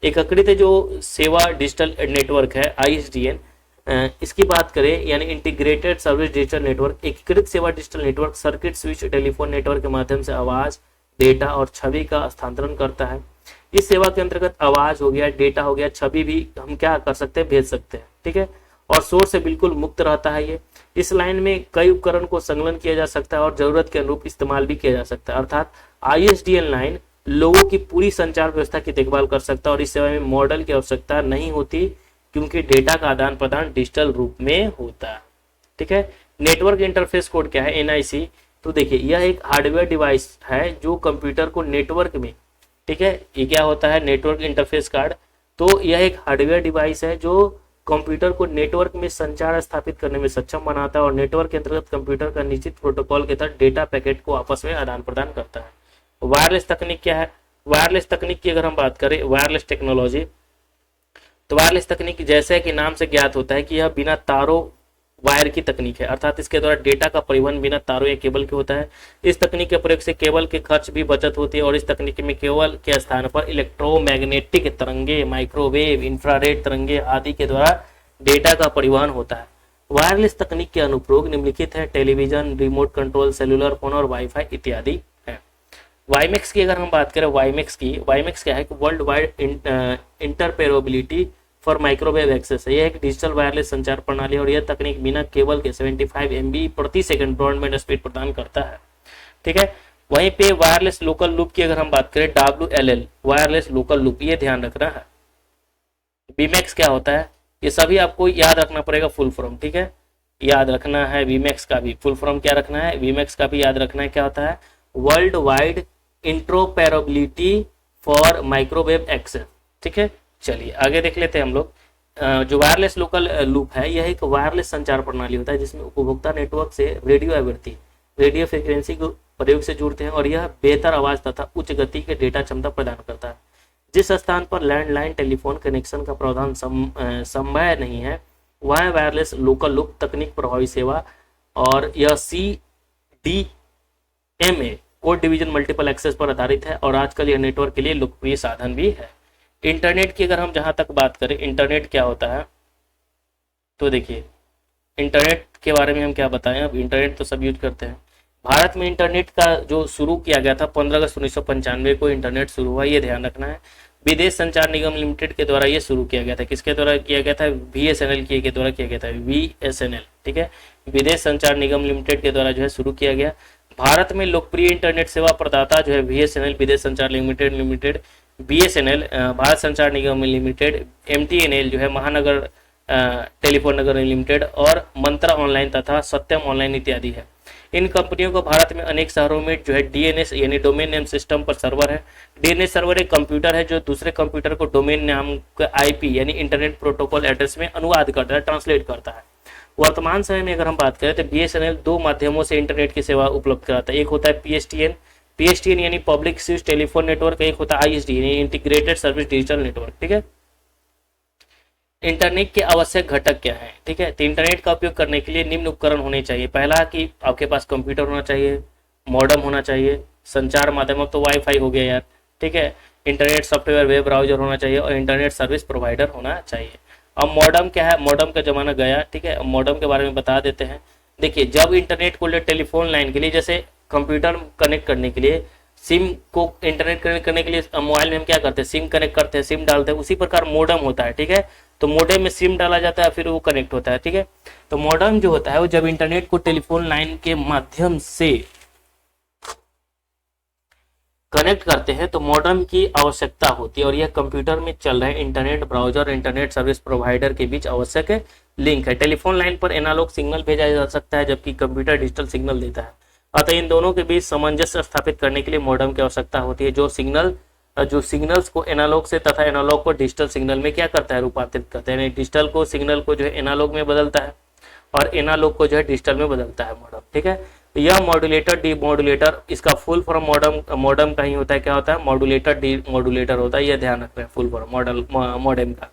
एकीकृत जो सेवा डिजिटल नेटवर्क है आईएसडीएन, इसकी बात करें यानी इंटीग्रेटेड सर्विस डिजिटल नेटवर्क। एकीकृत सेवा digital network circuit switch telephone network के माध्यम से आवाज, डेटा और छवि का हस्तांतरण करता है। इस सेवा के अंतर्गत आवाज हो गया, डेटा हो गया, छवि भी हम क्या कर सकते हैं, भेज सकते हैं। ठीक है, और शोर से बिल्कुल मुक्त रहता है ये। इस लाइन में कई उपकरण को संलग्न किया जा सकता है और जरूरत के अनुरूप इस्तेमाल भी किया जा सकता है। अर्थात आईएसडीएन लाइन लोगों की पूरी संचार व्यवस्था की देखभाल कर सकता है और इस सेवा में मॉडल की आवश्यकता नहीं होती क्योंकि डेटा का आदान प्रदान डिजिटल रूप में होता है। ठीक है, नेटवर्क इंटरफेस कोड क्या है, एनआईसी। तो देखिए यह एक हार्डवेयर डिवाइस है जो कंप्यूटर को नेटवर्क में, ठीक है, ये क्या होता है, नेटवर्क इंटरफेस कार्ड। तो यह एक हार्डवेयर डिवाइस है जो कंप्यूटर को नेटवर्क में संचार स्थापित करने में सक्षम बनाता है और नेटवर्क के अंतर्गत कंप्यूटर का निश्चित प्रोटोकॉल के तहत डेटा पैकेट को आपस में आदान प्रदान करता है। वायरलेस तकनीक क्या है? वायरलेस तकनीक की अगर हम बात करें, वायरलेस टेक्नोलॉजी, तो वायरलेस तकनीक जैसे कि नाम से ज्ञात होता है कि यह बिना तारों वायर की तकनीक है, अर्थात इसके द्वारा डेटा का परिवहन बिना तारों या केबल के होता है। इस तकनीक के प्रयोग से केबल के खर्च भी बचत होती है और इस तकनीक में केबल के स्थान पर इलेक्ट्रोमैग्नेटिक तरंगे, माइक्रोवेव, इंफ्रारेड तरंगे आदि के द्वारा डेटा का परिवहन होता है। वायरलेस तकनीक के अनुप्रयोग निम्नलिखित है: television, remote control, cellular phone और वाईफाई इत्यादि है। वाईमैक्स की अगर हम बात करें, वाईमैक्स क्या है कि world wide interoperability for microwave access है। यह एक डिजिटल वायरलेस संचार प्रणाली है और यह तकनीक बिना केबल के 75 MB प्रति सेकंड ब्रॉडबैंड स्पीड प्रदान करता है। ठीक है, वहीं पे वायरलेस लोकल लूप की अगर हम बात करें, WLL वायरलेस लोकल लूप, ये ध्यान रखना है। वीमैक्स क्या होता है, ये सभी आपको याद रखना पड़ेगा फुल फॉर्म। ठीक है, याद रखना है। वीमैक्स का भी फुल फॉर्म क्या रखना है, वीमैक्स का भी याद रखना है। क्या होता है? World wide interoperability for microwave access. ठीक है, चलिए आगे देख लेते हैं हम लोग। जो वायरलेस लोकल लूप है, यह एक वायरलेस संचार प्रणाली होता है जिसमें उपभोक्ता नेटवर्क से रेडियो आवृत्ति, रेडियो फ्रीक्वेंसी को प्रयोग से जुड़ते हैं और यह बेहतर आवाज तथा उच्च गति के डेटा क्षमता प्रदान करता है। जिस स्थान पर लैंडलाइन टेलीफोन कनेक्शन का प्रावधान संभव नहीं है, वह वायरलेस लोकल लूप तकनीक प्रभावी सेवा और यह CDMA code division multiple access पर आधारित है और आजकल यह नेटवर्क के लिए लोकप्रिय साधन भी है। इंटरनेट की अगर हम जहां तक बात करें, इंटरनेट क्या होता है, तो देखिए इंटरनेट के बारे में हम क्या बताएं। अब इंटरनेट तो सब यूज करते हैं। भारत में इंटरनेट का जो शुरू किया गया था 15 अगस्त 1995 को इंटरनेट शुरू हुआ, ये ध्यान रखना है। विदेश संचार निगम लिमिटेड के द्वारा ये शुरू किया गया था। किसके द्वारा किया गया था? VSNL के द्वारा किया गया था, VSNL। ठीक है, विदेश संचार निगम लिमिटेड के द्वारा जो है शुरू किया गया। भारत में लोकप्रिय इंटरनेट सेवा प्रदाता जो है VSNL विदेश संचार लिमिटेड, BSNL भारत संचार निगम लिमिटेड, MTNL जो है महानगर टेलीफोन नगर लिमिटेड और मंत्रा ऑनलाइन तथा सत्यम ऑनलाइन इत्यादि है। इन कंपनियों को भारत में अनेक शहरों में जो है DNS यानी डोमेन नेम सिस्टम पर सर्वर है। DNS सर्वर एक कंप्यूटर है जो दूसरे कंप्यूटर को डोमेन नाम का IP यानी इंटरनेट प्रोटोकॉल एड्रेस में अनुवाद करता है, ट्रांसलेट करता है। वर्तमान समय में अगर हम बात करें तो BSNL दो माध्यमों से इंटरनेट की सेवा उपलब्ध कराता है। एक होता है PSTN यानी पब्लिक स्विच टेलीफोन नेटवर्क, एक होता है ISD यानी इंटीग्रेटेड सर्विस डिजिटल नेटवर्क। ठीक है, इंटरनेट के आवश्यक घटक क्या है? ठीक है, तो इंटरनेट का उपयोग करने के लिए निम्न उपकरण होने चाहिए। पहला कि आपके पास कंप्यूटर होना चाहिए, मॉडेम होना चाहिए, संचार माध्यम, अब तो वाईफाई हो गया यार। ठीक है, इंटरनेट सॉफ्टवेयर, वेब ब्राउजर होना चाहिए और इंटरनेट सर्विस प्रोवाइडर होना चाहिए। अब मॉडेम क्या है? मॉडेम का जमाना गया। ठीक है, मॉडेम के बारे में बता देते हैं। देखिए, जब इंटरनेट को टेलीफोन लाइन के लिए, जैसे कंप्यूटर कनेक्ट करने के लिए, सिम को इंटरनेट कनेक्ट करने के लिए मोबाइल में हम क्या करते हैं? सिम कनेक्ट करते हैं, सिम डालते हैं, उसी प्रकार मॉडेम होता है। ठीक है, तो मॉडेम में सिम डाला जाता है फिर वो कनेक्ट होता है। ठीक है, तो मॉडेम जो होता है वो जब इंटरनेट को टेलीफोन लाइन के माध्यम से कनेक्ट करते हैं तो मॉडेम की आवश्यकता होती है और यह कंप्यूटर में चल रहे internet browser, internet service provider के बीच आवश्यक लिंक है। टेलीफोन लाइन पर एनालॉग सिग्नल भेजा जा सकता है जबकि कंप्यूटर डिजिटल सिग्नल देता है, अतः इन दोनों के बीच सामंजस्य स्थापित करने के लिए मॉडेम की आवश्यकता होती है जो सिग्नल्स को एनालॉग से तथा एनालॉग को डिजिटल सिग्नल में क्या करता है? रूपांतरित करता है। डिजिटल को सिग्नल को जो है एनालॉग में बदलता है और एनालॉग को जो है डिजिटल में बदलता है मॉडेम। ठीक है, यह मॉड्यूलेटर डीमॉड्यूलेटर, इसका फुल फॉर्म मॉडेम का ही होता है। क्या होता है? मॉड्यूलेटर डीमॉड्यूलेटर होता है, यह ध्यान रखना है फुल फॉर्म मॉडेम का।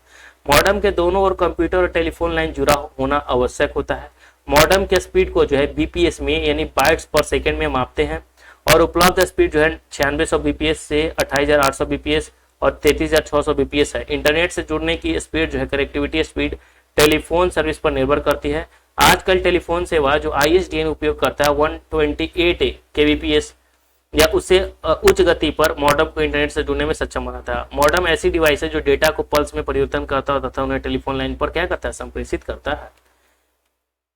मॉडेम के दोनों ओर कंप्यूटर और टेलीफोन लाइन जुड़ा होना आवश्यक होता है। मॉडेम के स्पीड को जो है BPS में यानी बाइट्स पर सेकेंड में मापते हैं और उपलब्ध स्पीड जो है 9600 BPS से 28800 BPS और 33600 BPS है। इंटरनेट से जुड़ने की स्पीड जो है कनेक्टिविटी स्पीड टेलीफोन सर्विस पर निर्भर करती है। आजकल टेलीफोन सेवा जो ISDN उपयोग करता है 128 kbps या उससे उच्च गति पर मॉडेम को इंटरनेट से जुड़ने में सक्षम बनाता है। मॉडेम ऐसी डिवाइस है जो डेटा को पल्स में परिवर्तन करता है तथा उन्हें टेलीफोन लाइन पर क्या करता है? संप्रेषित करता है।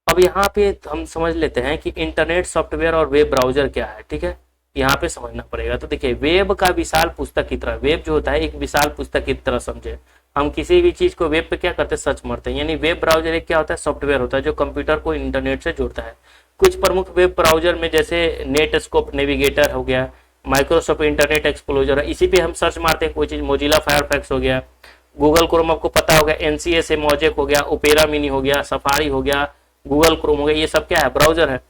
अब यहाँ पे हम समझ लेते हैं कि इंटरनेट सॉफ्टवेयर और वेब ब्राउजर क्या है। ठीक है, यहाँ पे समझना पड़ेगा। तो देखिए, वेब का विशाल पुस्तक की तरह, वेब जो होता है एक विशाल पुस्तक की तरह समझे। हम किसी भी चीज को वेब पे क्या करते हैं? सर्च मारते हैं। यानी वेब ब्राउजर एक क्या होता है? सॉफ्टवेयर होता है जो कंप्यूटर को इंटरनेट से जोड़ता है। कुछ प्रमुख वेब ब्राउजर में जैसे नेटस्कोप नेविगेटर हो गया, माइक्रोसॉफ्ट इंटरनेट एक्सप्लोरर है, इसी पे हम सर्च मारते हैं कोई चीज। मोजिला फायरफॉक्स हो गया, गूगल क्रोम आपको पता होगा, NCSA मोजेक हो गया, ओपेरा मिनी हो गया, सफारी हो गया, गूगल क्रोम हो गया, ये सब क्या है, ब्राउजर है।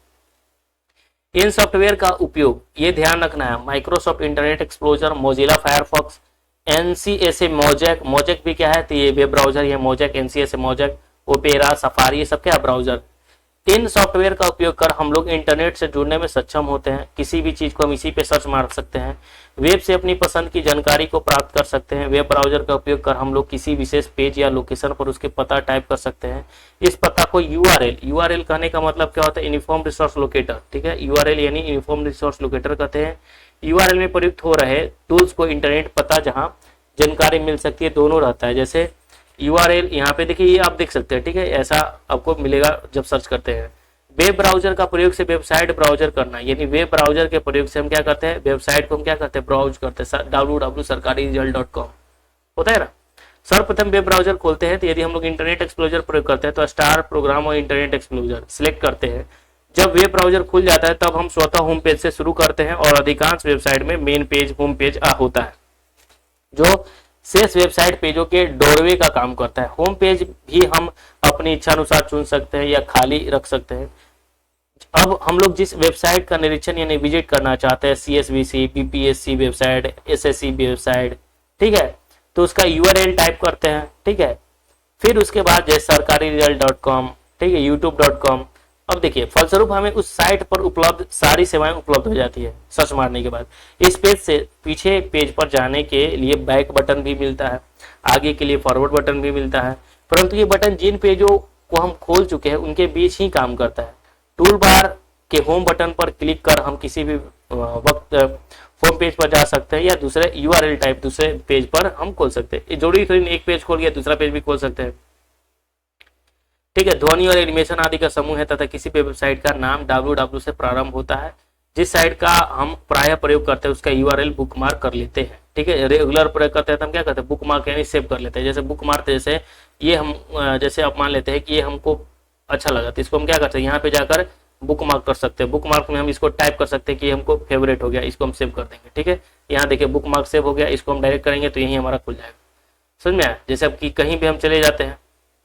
इन सॉफ्टवेयर का उपयोग ये ध्यान रखना है, Microsoft internet explorer, Mozilla Firefox, NCSA mosaic, mosaic भी क्या है, तो ये वेब ब्राउजर, ये mosaic, NCSA mosaic, opera, safari, ये सब क्या है, ब्राउजर। इन सॉफ्टवेयर का उपयोग कर हम लोग इंटरनेट से जुड़ने में सक्षम होते हैं, किसी भी चीज को हम इसी पे सर्च मार सकते हैं, वेब से अपनी पसंद की जानकारी को प्राप्त कर सकते हैं। वेब ब्राउजर का उपयोग कर हम लोग किसी विशेष पेज या लोकेशन पर उसके पता टाइप कर सकते हैं। इस पता को यूआरएल कहने का मतलब क्या होता है, यूनिफॉर्म रिसोर्स लोकेटर, ठीक है, यूआरएल यानी यूनिफॉर्म रिसोर्स लोकेटर कहते हैं। यूआरएल में प्रयुक्त हो रहे टूल्स को इंटरनेट पता जहां जानकारी मिल सकती है दोनों रहता है। जैसे यूआरएल यहाँ पे देखिए, ये आप देख सकते हैं, ठीक है, ऐसा आपको मिलेगा जब सर्च करते हैं। वेब ब्राउजर का प्रयोग से वेबसाइट ब्राउजर करना, यानी वेब ब्राउजर के प्रयोग से हम क्या करते हैं, वेबसाइट को हम क्या करते हैं, ब्राउज करते हैं। www.sarkariresult.com होता है ना। सर्वप्रथम वेब ब्राउजर खोलते हैं तो यदि हम लोग इंटरनेट एक्सप्लोरर प्रयोग करते हैं तो स्टार प्रोग्राम और इंटरनेट एक्सप्लोरर सिलेक्ट करते हैं। जब वेब ब्राउजर खुल जाता है तब हम स्वतः होम पेज से शुरू करते हैं और अधिकांश वेबसाइट में मेन पेज, होम पेज होता है जो शेष वेबसाइट पेजों के डोरवे का काम करता है। होम पेज भी हम अपनी इच्छा अनुसार चुन सकते हैं या खाली रख सकते हैं। अब हम लोग जिस वेबसाइट का निरीक्षण यानी विजिट करना चाहते हैं, CSVC, BPSC website, SSC website, ठीक है, तो उसका URL टाइप करते हैं, ठीक है। फिर उसके बाद जैसे sarkariresult.com, ठीक है, youtube.com। अब देखिए फलस्वरूप हमें उस साइट पर उपलब्ध सारी सेवाएं उपलब्ध हो जाती है सर्च मारने के बाद। इस पेज से पीछे पेज पर जाने के लिए बैक बटन भी मिलता है, आगे के लिए फॉरवर्ड बटन भी मिलता है, परंतु ये बटन जिन पेजों को हम खोल चुके हैं उनके बीच ही काम करता है। टूल बार के होम बटन पर क्लिक कर हम किसी भी वक्त होम पेज पर जा सकते हैं या दूसरे URL टाइप दूसरे पेज पर हम खोल सकते हैं। जोड़ी थोड़ी एक पेज खोल गया दूसरा पेज भी खोल सकते हैं, ठीक है। ध्वनि और एनिमेशन आदि का समूह है तथा किसी भी वेबसाइट का नाम www से प्रारंभ होता है। जिस साइट का हम प्रायः प्रयोग करते हैं उसका URL बुकमार्क कर लेते हैं, ठीक है। रेगुलर प्रयोग करते हैं तो हम क्या करते हैं, बुकमार्क यानी सेव कर लेते हैं। जैसे बुकमार्क, जैसे ये हम जैसे आप मान लेते हैं कि ये हमको अच्छा लगा तो इसको हम क्या करते हैं, यहाँ पे जाकर बुकमार्क कर सकते हैं। बुकमार्क में हम इसको टाइप कर सकते हैं कि हमको फेवरेट हो गया, इसको हम सेव कर देंगे, ठीक है। यहाँ देखिए बुकमार्क सेव हो गया, इसको हम डायरेक्ट करेंगे तो यही हमारा खुल जाएगा, समझ में आया। जैसे अब कि कहीं भी हम चले जाते हैं,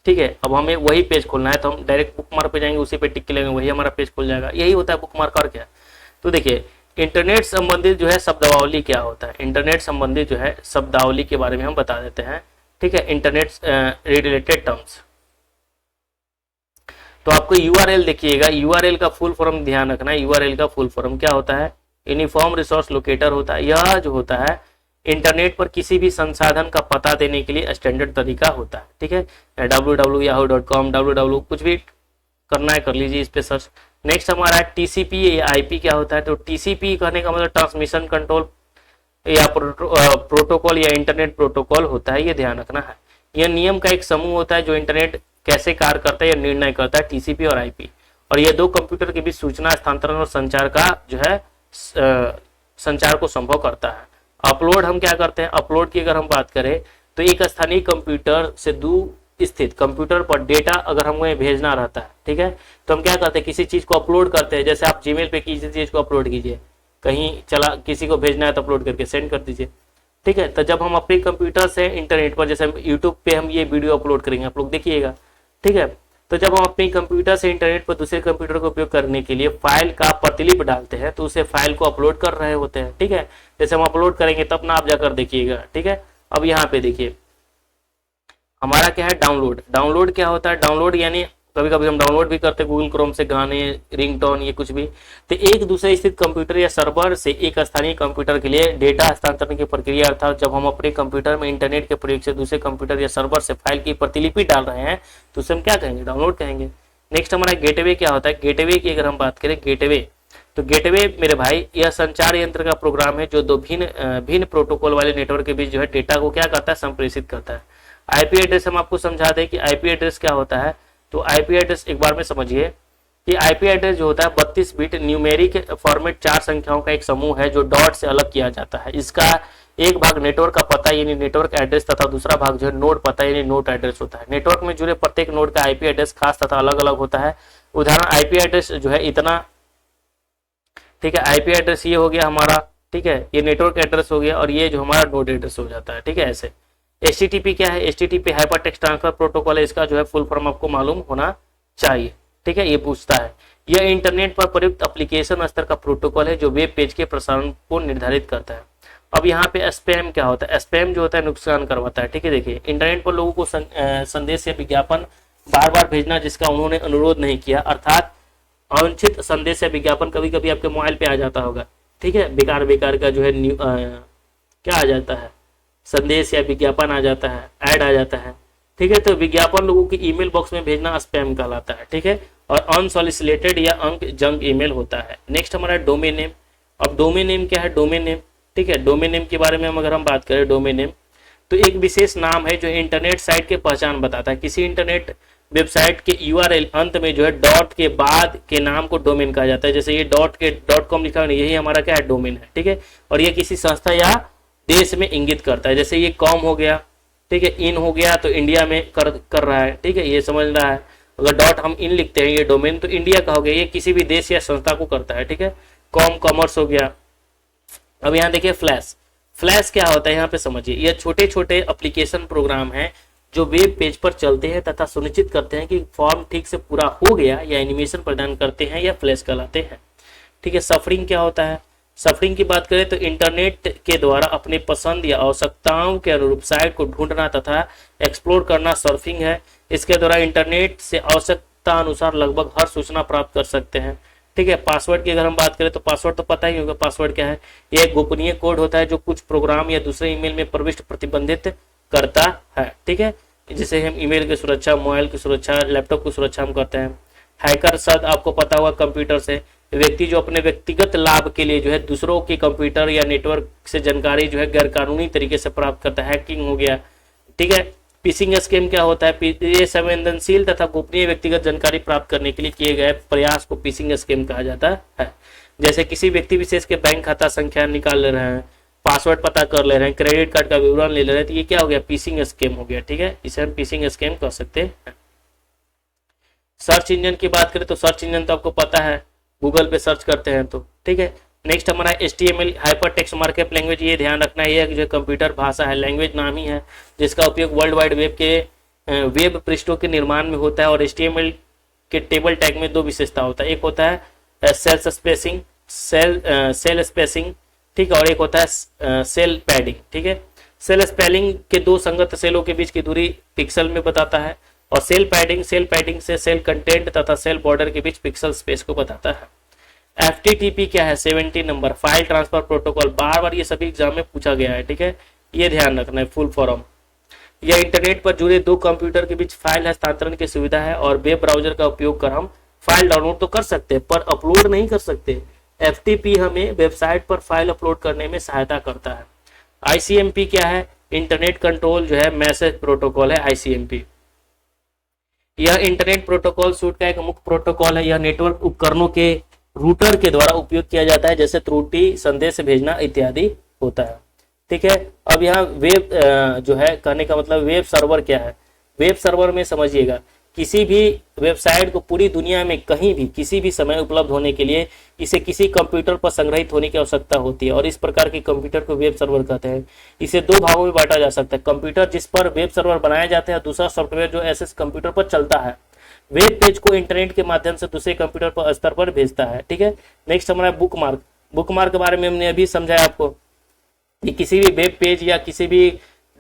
ठीक है, अब हमें वही पेज खोलना है तो हम डायरेक्ट बुकमार्क पे जाएंगे, उसी पे टिक के लेंगे, वही हमारा पेज खुल जाएगा। यही होता है बुकमार्क, और क्या। तो देखिए इंटरनेट संबंधित जो है शब्दावली क्या होता है, इंटरनेट संबंधित जो है शब्दावली के बारे में हम बता देते हैं, ठीक है। इंटरनेट रिलेटेड टर्म्स, तो आपको URL देखिएगा, URL का फुल फॉर्म ध्यान रखना है। URL का फुल फॉर्म क्या होता है, यूनिफॉर्म रिसोर्स लोकेटर होता है। यह जो होता है इंटरनेट पर किसी भी संसाधन का पता देने के लिए स्टैंडर्ड तरीका होता है, ठीक है। www.yahoo.com, www कुछ भी करना है कर लीजिए इस पे सर्च। नेक्स्ट हमारा है TCP या IP क्या होता है, तो TCP कहने का मतलब ट्रांसमिशन कंट्रोल या प्रोटोकॉल या इंटरनेट प्रोटोकॉल होता है, ये ध्यान रखना है। यह नियम का एक समूह होता है जो इंटरनेट कैसे कार्य करता है यह निर्णय करता है, TCP और IP। और ये दो कंप्यूटर के बीच सूचना स्थानांतरण और संचार का जो है संचार को संभव करता है। अपलोड हम क्या करते हैं, अपलोड की अगर हम बात करें तो एक स्थानीय कंप्यूटर से दूर स्थित कंप्यूटर पर डेटा अगर हमें भेजना रहता है, ठीक है, तो हम क्या करते हैं, किसी चीज को अपलोड करते हैं। जैसे आप जीमेल पे किसी चीज को अपलोड कीजिए, कहीं चला किसी को भेजना है तो अपलोड करके सेंड कर दीजिए, ठीक है। तो जब हम अपने कंप्यूटर से इंटरनेट पर, जैसे यूट्यूब पे हम ये वीडियो अपलोड करेंगे, आप लोग देखिएगा, ठीक है। तो जब हम अपने कंप्यूटर से इंटरनेट पर दूसरे कंप्यूटर का उपयोग करने के लिए फाइल का प्रतिलिपि डालते हैं तो उसे फाइल को अपलोड कर रहे होते हैं, ठीक है। जैसे हम अपलोड करेंगे तब ना आप जाकर देखिएगा, ठीक है। अब यहाँ पे देखिए हमारा क्या है, डाउनलोड। डाउनलोड क्या होता है, डाउनलोड यानी कभी कभी हम डाउनलोड भी करते हैं गूगल क्रोम से गाने, रिंगटोन, ये कुछ भी। तो एक दूसरे स्थित कंप्यूटर या सर्वर से एक स्थानीय कंप्यूटर के लिए डेटा हस्तांतरण की प्रक्रिया, अर्थात जब हम अपने कंप्यूटर में इंटरनेट के प्रयोग से दूसरे कंप्यूटर या सर्वर से फाइल की प्रतिलिपि डाल रहे हैं तो उसे हम क्या कहेंगे, डाउनलोड कहेंगे। नेक्स्ट हमारा गेटवे क्या होता है, गेटवे की अगर हम बात करें, गेटवे तो गेटवे मेरे भाई यह संचार यंत्र का प्रोग्राम है जो दो भिन्न प्रोटोकॉल वाले नेटवर्क के बीच जो है डेटा को क्या करता है, संप्रेषित करता है। IP एड्रेस हम आपको समझा दें कि IP एड्रेस क्या होता है, तो IP एड्रेस एक बार में समझिए कि IP एड्रेस जो होता है 32 बिट न्यूमेरिक फॉर्मेट 4 संख्याओं का एक समूह है जो डॉट से अलग किया जाता है। इसका एक भाग नेटवर्क का पता यानी नेटवर्क एड्रेस तथा दूसरा भाग जो है नोड पता यानी नोड एड्रेस होता है। नेटवर्क में जुड़े प्रत्येक नोड का IP एड्रेस खास तथा अलग अलग होता है। उदाहरण IP एड्रेस जो है इतना, ठीक है, IP एड्रेस ये हो गया हमारा, ठीक है, ये नेटवर्क एड्रेस हो गया और ये जो हमारा नोड एड्रेस हो जाता है, ठीक है। ऐसे HTTP क्या है? HTTP hyper text transfer protocol है, इसका जो है फुल फॉर्म आपको मालूम होना चाहिए। ठीक है, ये पूछता है। यह इंटरनेट पर प्रयुक्त एप्लीकेशन स्तर का प्रोटोकॉल है जो वेब पेज के प्रसारण को निर्धारित करता है। अब यहाँ पे स्पैम क्या होता है? स्पैम जो होता है नुकसान करवाता है। ठीक है, देखिए इंटरनेट पर लोगों को संदेश या विज्ञापन बार बार भेजना जिसका उन्होंने अनुरोध नहीं किया, अर्थात अवांछित संदेश या विज्ञापन कभी कभी आपके मोबाइल पे आ जाता होगा। ठीक है, बेकार बेकार का जो है क्या आ जाता है, संदेश या विज्ञापन आ जाता है, ऐड आ जाता है। ठीक है, तो विज्ञापन लोगों की ईमेल बॉक्स में भेजना स्पैम कहलाता है। ठीक है, और अनसॉलिसिटेड या जंक ईमेल होता है। नेक्स्ट हमारा डोमेन नेम। अब डोमेन नेम क्या है? डोमेन नेम, ठीक है, डोमेन नेम के बारे में अगर हम बात करें, डोमेन नेम तो एक विशेष नाम है जो इंटरनेट साइट के पहचान बताता है। किसी इंटरनेट वेबसाइट के URL अंत में जो है डॉट के बाद के नाम को डोमेन कहा जाता है। जैसे ये .com लिखा है, यही हमारा क्या है? डोमेन है। ठीक है, और ये किसी संस्था या देश में इंगित करता है। जैसे ये कॉम हो गया, ठीक है, इन हो गया तो इंडिया में कर रहा है। ठीक है, ये समझ रहा है। अगर डॉट हम इन लिखते हैं ये डोमेन तो इंडिया का हो गया, ये किसी भी देश या संस्था को करता है। ठीक है, कॉम कॉमर्स हो गया। अब यहाँ देखिए फ्लैश। फ्लैश क्या होता है यहाँ पे समझिए, ये छोटे छोटे एप्लीकेशन प्रोग्राम हैं जो वेब पेज पर चलते हैं तथा सुनिश्चित करते हैं कि फॉर्म ठीक से पूरा हो गया या एनिमेशन प्रदान करते हैं या फ्लैश कहलाते हैं। ठीक है, सफरिंग क्या होता है? सफरिंग की बात करें तो इंटरनेट के द्वारा अपने पसंद या आवश्यकताओं के अनुरूप साइट को ढूंढना तथा एक्सप्लोर करना सर्फिंग है। इसके द्वारा इंटरनेट से आवश्यकता अनुसार लगभग हर सूचना प्राप्त कर सकते हैं। ठीक है, पासवर्ड की अगर हम बात करें तो पासवर्ड तो पता ही होगा, पासवर्ड क्या है? यह एक गोपनीय कोड होता है जो कुछ प्रोग्राम या दूसरे ईमेल में प्रविष्ट प्रतिबंधित करता है। ठीक है, जिसे हम ईमेल की सुरक्षा, मोबाइल की सुरक्षा, लैपटॉप की सुरक्षा हम करते हैं। हैकर शब्द आपको पता होगा कंप्यूटर से व्यक्ति जो अपने व्यक्तिगत लाभ के लिए जो है दूसरों के कंप्यूटर या नेटवर्क से जानकारी जो है गैरकानूनी तरीके से प्राप्त करता है, हैकिंग हो गया। ठीक है, फिशिंग स्कैम क्या होता है? ये संवेदनशील तथा गोपनीय व्यक्तिगत जानकारी प्राप्त करने के लिए किए गए प्रयास को फिशिंग स्कैम कहा जाता है। जैसे किसी व्यक्ति विशेष के बैंक खाता संख्या निकाल ले रहे हैं, पासवर्ड पता कर ले रहे हैं, क्रेडिट कार्ड का विवरण ले रहे हैं, तो ये क्या हो गया? फिशिंग स्कैम हो गया। ठीक है, इसे हम फिशिंग स्कैम कह सकते हैं। सर्च इंजन की बात करें तो सर्च इंजन तो आपको पता है, गूगल पे सर्च करते हैं तो। ठीक है, नेक्स्ट हमारा HTML hyper text markup language. ये ध्यान रखना है, ये जो कंप्यूटर भाषा है, लैंग्वेज नाम ही है जिसका उपयोग वर्ल्ड वाइड वेब के वेब पृष्ठों के निर्माण में होता है। और HTML के टेबल टैग में दो विशेषता होता है, एक होता है सेल स्पेसिंग, ठीक है, और एक होता है सेल पैडिंग। ठीक है, सेल स्पेलिंग के दो संगत सेलों के बीच की दूरी पिक्सल में बताता है, और सेल पैडिंग से सेल कंटेंट तथा सेल बॉर्डर के बीच पिक्सल स्पेस को बताता है। FTTP क्या है? 70 नंबर फाइल ट्रांसफर प्रोटोकॉल। बार बार ये सभी एग्जाम में पूछा गया है। ठीक है, ये ध्यान रखना है, फुल फॉर्म। यह इंटरनेट पर जुड़े दो कंप्यूटर के बीच फाइल हस्तांतरण की सुविधा है, और वेब ब्राउजर का उपयोग कर हम फाइल डाउनलोड तो कर सकते हैं पर अपलोड नहीं कर सकते। FTP हमें वेबसाइट पर फाइल अपलोड करने में सहायता करता है। ICMP क्या है? इंटरनेट कंट्रोल जो है मैसेज प्रोटोकॉल है ICMP। यह इंटरनेट प्रोटोकॉल सूट का एक मुख्य प्रोटोकॉल है। यह नेटवर्क उपकरणों के रूटर के द्वारा उपयोग किया जाता है, जैसे त्रुटि संदेश भेजना इत्यादि होता है। ठीक है, अब यहाँ वेब जो है कहने का मतलब वेब सर्वर क्या है? वेब सर्वर में समझिएगा किसी भी वेबसाइट को पूरी दुनिया में कहीं भी किसी भी समय उपलब्ध होने के लिए इसे किसी कंप्यूटर पर संग्रहित होने की आवश्यकता होती है, और इस प्रकार के कंप्यूटर को वेब सर्वर कहते हैं। इसे दो भागों में बांटा जा सकता है, कंप्यूटर जिस पर वेब सर्वर बनाया जाता है, दूसरा सॉफ्टवेयर जो ऐसे कंप्यूटर पर चलता है, वेब पेज को इंटरनेट के माध्यम से दूसरे कंप्यूटर पर स्तर पर भेजता है। ठीक है, नेक्स्ट हमारा बुकमार्क। बुकमार्क के बारे में हमने अभी समझाया आपको कि किसी भी वेब पेज या किसी भी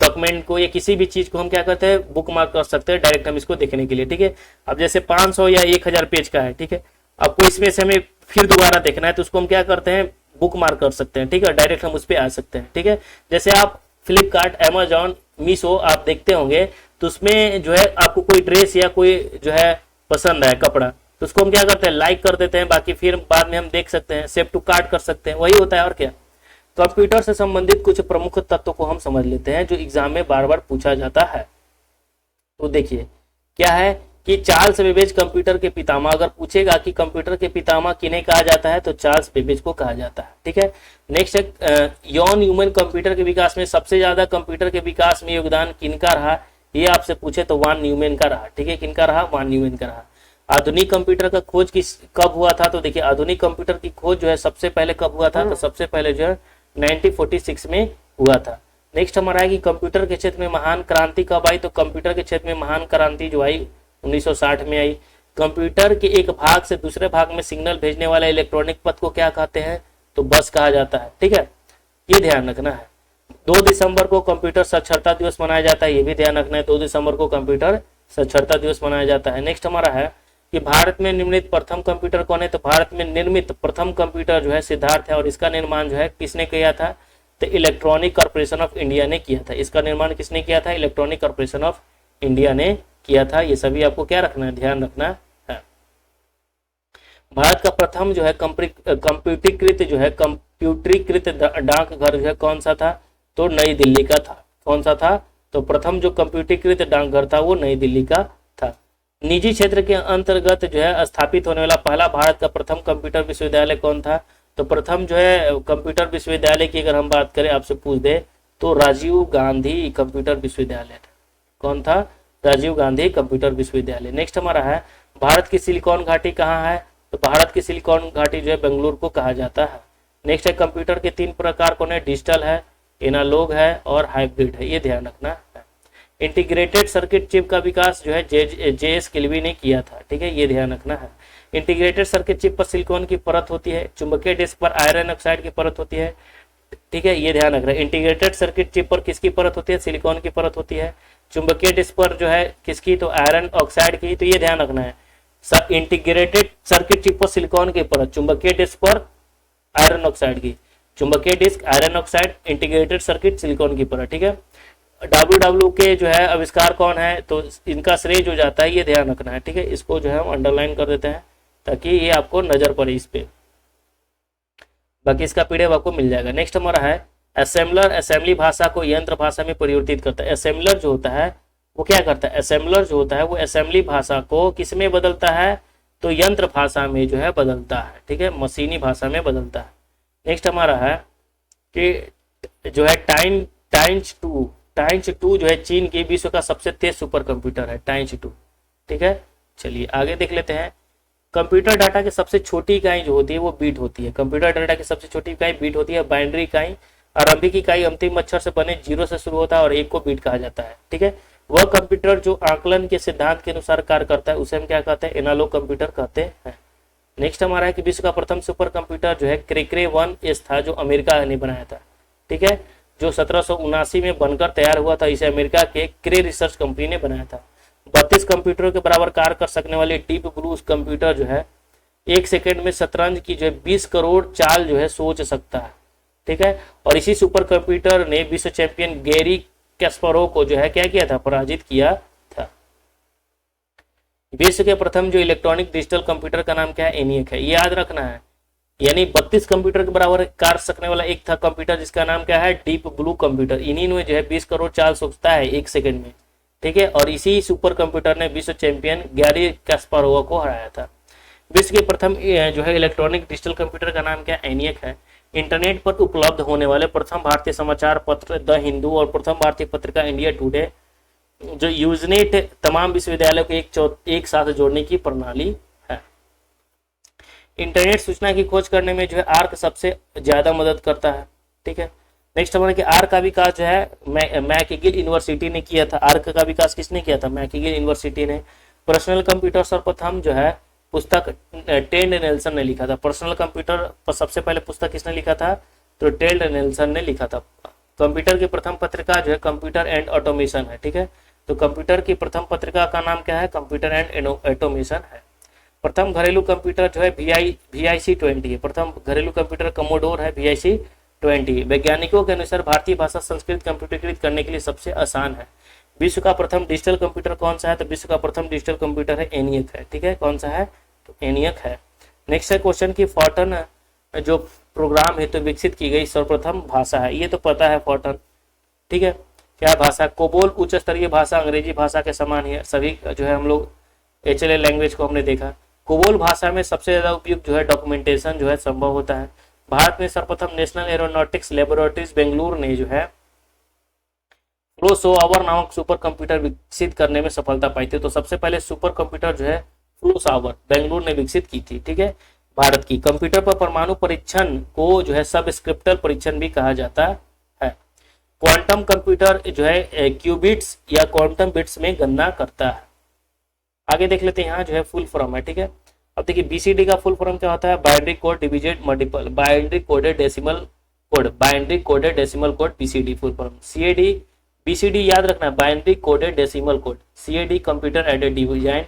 डॉक्यूमेंट को या किसी भी चीज को हम क्या करते हैं? बुक मार्क कर सकते हैं डायरेक्ट हम इसको देखने के लिए। ठीक है, अब जैसे 500 या 1000 पेज का है, ठीक है, आपको इसमें से हमें फिर दोबारा देखना है तो उसको हम क्या करते हैं? बुक मार्क कर सकते हैं। ठीक है, डायरेक्ट हम उस पर आ सकते हैं। ठीक है, जैसे आप फ्लिपकार्ट, अमेजॉन, मीशो आप देखते होंगे तो उसमें जो है आपको कोई ड्रेस या कोई जो है पसंद है कपड़ा, तो उसको हम क्या करते हैं? लाइक कर देते हैं, बाकी फिर बाद में हम देख सकते हैं, सेव टू कार्ट कर सकते हैं, वही होता है और क्या। कंप्यूटर से संबंधित कुछ प्रमुख तत्वों को हम समझ लेते हैं जो एग्जाम में बार बार पूछा जाता है। तो देखिए क्या है कि चार्ल्स बेबेज कंप्यूटर के पितामह, अगर पूछेगा कि कंप्यूटर के पितामह किन्हें कहा जाता है तो चार्ल्स बेबेज को कहा जाता है। ठीक है, नेक्स्ट यॉन ह्यूमन कंप्यूटर के विकास में सबसे ज्यादा कंप्यूटर के विकास में योगदान किनका रहा? ये आपसे पूछे तो वान न्यूमैन का रहा। ठीक है, किनका रहा? वान न्यूमैन का रहा। आधुनिक कंप्यूटर का खोज कब हुआ था? तो देखिए आधुनिक कंप्यूटर की खोज जो है सबसे पहले कब हुआ था? तो सबसे पहले जो है 1946 में हुआ था। नेक्स्ट हमारा है कि कंप्यूटर के क्षेत्र में महान क्रांति कब आई, तो कंप्यूटर के क्षेत्र में महान क्रांति जो आई 1960 में आई। कंप्यूटर के एक भाग से दूसरे भाग में सिग्नल भेजने वाला इलेक्ट्रॉनिक पथ को क्या कहते हैं, तो बस कहा जाता है। ठीक है, ये ध्यान रखना है। 2 दिसंबर को कंप्यूटर साक्षरता दिवस मनाया जाता है, ये भी ध्यान रखना है, 2 दिसंबर को कंप्यूटर साक्षरता दिवस मनाया जाता है। नेक्स्ट हमारा है कि भारत में निर्मित प्रथम कंप्यूटर कौन है, तो भारत में निर्मित प्रथम कंप्यूटर जो है सिद्धार्थ है, और इसका निर्माण जो है किसने किया था, तो इलेक्ट्रॉनिक कॉर्पोरेशन ऑफ इंडिया ने किया था। इसका निर्माण किसने किया था, इलेक्ट्रॉनिक कॉर्पोरेशन ऑफ इंडिया ने किया था। ये सभी आपको क्या रखना है, ध्यान रखना है। भारत का प्रथम जो है कंप्यूटरीकृत डाकघर जो है कौन सा था, तो नई दिल्ली का था। कौन सा था, तो प्रथम जो कंप्यूटरीकृत डाकघर था वो नई दिल्ली का था। निजी क्षेत्र के अंतर्गत जो है स्थापित होने वाला पहला भारत का प्रथम कंप्यूटर विश्वविद्यालय कौन था, तो प्रथम जो है कंप्यूटर विश्वविद्यालय की अगर हम बात करें, आपसे पूछ दे, तो राजीव गांधी कंप्यूटर विश्वविद्यालय था। कौन था, राजीव गांधी कंप्यूटर विश्वविद्यालय। नेक्स्ट हमारा है भारत की सिलिकॉन घाटी कहाँ है, तो भारत की सिलिकॉन घाटी जो है बेंगलुरु को कहा जाता है। नेक्स्ट है कंप्यूटर के 3 प्रकार कौन है, डिजिटल है, एनालॉग है और हाइब्रिड है, ये ध्यान रखना है। इंटीग्रेटेड सर्किट चिप का विकास जो है JS किल्वी ने किया था। ठीक है, ये ध्यान रखना है। इंटीग्रेटेड सर्किट चिप पर सिलिकॉन की परत होती है, चुंबकीय डिस्क पर आयरन ऑक्साइड की परत होती है। ठीक है, ये ध्यान रखना है। इंटीग्रेटेड सर्किट चिप पर किसकी परत होती है, सिलिकॉन की परत होती है। चुंबकीय डिस्क पर जो है किसकी, तो आयरन ऑक्साइड की। तो ये ध्यान रखना है, इंटीग्रेटेड सर्किट चिप पर सिलिकॉन की परत, चुंबकीय डिस्क पर आयरन ऑक्साइड की। चुंबकीय disk iron oxide, integrated circuit silicon की परत। ठीक है, WW के जो है आविष्कार कौन है, तो इनका श्रेय जो जाता है, ये ध्यान रखना है। ठीक है, इसको जो है हम अंडरलाइन कर देते हैं ताकि ये आपको नजर पड़े इस पे, बाकी इसका PDF आपको मिल जाएगा। नेक्स्ट हमारा है असेंबलर, असेंबली भाषा को यंत्र भाषा में परिवर्तित करता है। असेंबलर जो होता है वो क्या करता है, असेंबलर जो होता है वो असेंबली भाषा को किस में बदलता है, तो यंत्र भाषा में जो है बदलता है। ठीक है, मशीनी भाषा में बदलता है। नेक्स्ट हमारा है कि जो है टाइंच 2 जो है चीन की विश्व का सबसे तेज सुपर कंप्यूटर है, टाइंच 2। ठीक है, चलिए आगे देख लेते हैं। कंप्यूटर डाटा की सबसे छोटी इकाई जो होती है वो बीट होती है। कंप्यूटर डाटा की सबसे छोटी इकाई बीट होती है। बाइनरी इकाई, आरंभिक इकाई अंतिम अक्षर से बने 0 से शुरू होता है और 1 को बीट कहा जाता है। ठीक है, वह कंप्यूटर जो आकलन के सिद्धांत के अनुसार कार्य करता है उसे हम क्या कहते हैं, एनालॉग कंप्यूटर कहते हैं। नेक्स्ट हमारा है कि विश्व का प्रथम सुपर कंप्यूटर जो है क्रे 1S था, जो अमेरिका ने बनाया था। ठीक है, जो 1779 में बनकर तैयार हुआ था, इसे अमेरिका के क्रे रिसर्च कंपनी ने बनाया था। 32 कंप्यूटरों के बराबर कार्य कर सकने वाले डीप ब्लू कंप्यूटर जो है 1 सेकेंड में शतरंज की जो है 20 करोड़ चाल जो है सोच सकता है। ठीक है, और इसी सुपर कंप्यूटर ने विश्व चैंपियन गैरी कैस्परोव को जो है क्या किया था, पराजित किया था। विश्व के प्रथम जो इलेक्ट्रॉनिक डिजिटल कंप्यूटर का नाम क्या है, ENIAC है, ये याद रखना है। यानी 32 कंप्यूटर के बराबर कार्य सकने वाला एक था कंप्यूटर जिसका नाम क्या है, डीप ब्लू कंप्यूटर। इन्हीं में जो है 20 करोड़ चाल सोचता है 1 सेकेंड में। ठीक है, और इसी सुपर कंप्यूटर ने विश्व चैंपियन गैरी कैस्परोव को हराया था। विश्व के प्रथम जो है इलेक्ट्रॉनिक डिजिटल कंप्यूटर का नाम क्या है, ENIAC है। इंटरनेट पर उपलब्ध होने वाले प्रथम भारतीय समाचार पत्र द हिंदू और प्रथम भारतीय पत्रिका इंडिया टुडे जो यूजनेट तमाम विश्वविद्यालयों को एक साथ जोड़ने की प्रणाली है। इंटरनेट सूचना की खोज करने में जो है आर्क सबसे ज्यादा मदद करता है। ठीक है, नेक्स्ट हमारे कि आर्क का विकास जो है मैकगिल यूनिवर्सिटी ने किया था। आर्क का विकास किसने किया था, मैकगिल यूनिवर्सिटी ने। पर्सनल कंप्यूटर सर्वप्रथम जो है पुस्तक टेड नेल्सन ने लिखा था। पर्सनल कंप्यूटर पर सबसे पहले पुस्तक किसने लिखा था, तो टेड नेल्सन ने लिखा था। कंप्यूटर की प्रथम पत्रिका जो है कंप्यूटर एंड ऑटोमेशन है। ठीक है, तो कंप्यूटर की प्रथम पत्रिका का नाम क्या है, कंप्यूटर एंड ऑटोमेशन है। प्रथम घरेलू कंप्यूटर जो है VIC-20 है। प्रथम घरेलू कंप्यूटर कमोडोर है VIC-20। वैज्ञानिकों के अनुसार भारतीय भाषा संस्कृत कंप्यूटरीकृत करने के लिए सबसे आसान है। विश्व का प्रथम डिजिटल कंप्यूटर कौन सा है, तो विश्व का प्रथम डिजिटल कंप्यूटर है ENIAC है। ठीक है, कौन सा है, तो ENIAC है। नेक्स्ट है क्वेश्चन की फोर्टन जो प्रोग्राम है तो विकसित की गई सर्वप्रथम भाषा है, ये तो पता है फोर्टन। ठीक है, क्या भाषा, कोबोल उच्च स्तरीय भाषा अंग्रेजी भाषा के समान है। सभी जो है हम लोग HLA लैंग्वेज को हमने देखा। कोबोल भाषा में सबसे ज्यादा उपयुक्त जो है डॉक्यूमेंटेशन जो है संभव होता है। भारत में सर्वप्रथम नेशनल एरोनॉटिक्स लेबोरेटरीज बेंगलुरु ने जो है फ्लो सॉवर नामक सुपर कंप्यूटर विकसित करने में सफलता पाई थी। तो सबसे पहले सुपर कंप्यूटर जो है फ्लो सॉवर बेंगलुरु ने विकसित की थी। ठीक है, भारत की। कंप्यूटर पर परमाणु परीक्षण को जो है सब स्क्रिप्टल परीक्षण भी कहा जाता है। क्वांटम कंप्यूटर जो है क्यूबिट्स या क्वांटम बिट्स में गणना करता है। आगे देख लेते हैं, यहाँ जो है फुल फॉर्म है, ठीक है। अब देखिए बीसीडी का फुल फॉर्म क्या होता है, बाइनरी कोड डिविजेड multiple, binary coded decimal code, binary coded decimal code BCD full form. CAD, BCD याद रखना, binary coded decimal code. CAD computer aided design.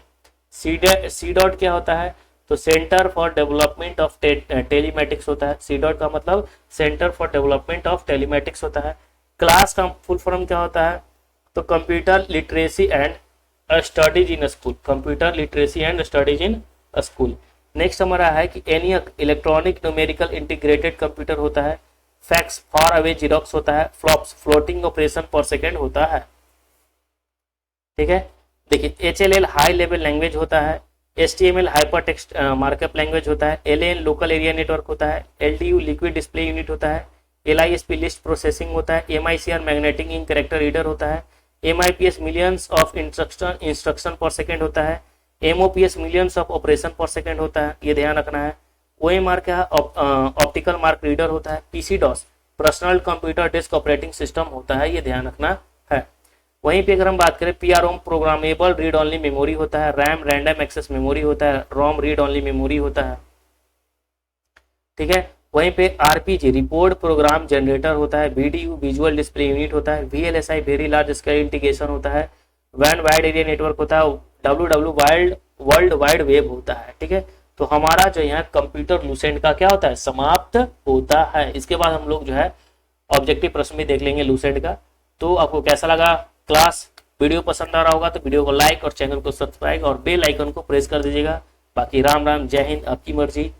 C dot क्या होता है, तो centre for development of telematics होता है। सी डॉट का मतलब centre for development of telematics होता है। क्लास का फुल फॉर्म क्या होता है, तो computer literacy and studies in school, computer literacy and studies in school. Next हमारा है कि ENIAC electronic numerical integrated computer होता है। फैक्स फार अवे जीरोक्स होता है। Flops floating operation per second होता है, ठीक है। देखिए एचएलएल हाई लेवल लैंग्वेज होता है। HTML hyper text markup language होता है। एलएएन लोकल एरिया नेटवर्क होता है। एलडीयू लिक्विड डिस्प्ले यूनिट होता है। एलआईएसपी लिस्ट प्रोसेसिंग होता है। MICR magnetic ink character reader होता है। MIPS millions of instruction per second होता है। MOPS millions of operation per second होता है, ये ध्यान रखना है। ओएमआर क्या है, ऑप्टिकल मार्क रीडर होता है। PC DOS personal computer disk operating system होता है, ये ध्यान रखना है। वहीं पे अगर हम बात करें पीआरओम प्रोग्रामेबल रीड ऑनली मेमोरी होता है। रैम रैंडम एक्सेस मेमोरी होता है। रोम रीड ऑनली मेमोरी होता है, ठीक है। वहीं पे आरपीजी रिपोर्ट प्रोग्राम जनरेटर होता है। वीडीयू विजुअल डिस्प्ले यूनिट होता है। VLSI very large scale integration होता है। वैन वाइड एरिया नेटवर्क होता है। डब्ल्यू वर्ल्ड वाइड वेब होता है, ठीक है। तो हमारा जो यहाँ कंप्यूटर लूसेंट का क्या होता है, समाप्त होता है। इसके बाद हम लोग जो है ऑब्जेक्टिव प्रश्न भी देख लेंगे लूसेंट का। तो आपको कैसा लगा क्लास, वीडियो पसंद आ रहा होगा तो वीडियो को लाइक और चैनल को सब्सक्राइब और बेल आइकन को प्रेस कर दीजिएगा। बाकी राम राम, जय हिंद, आपकी मर्जी।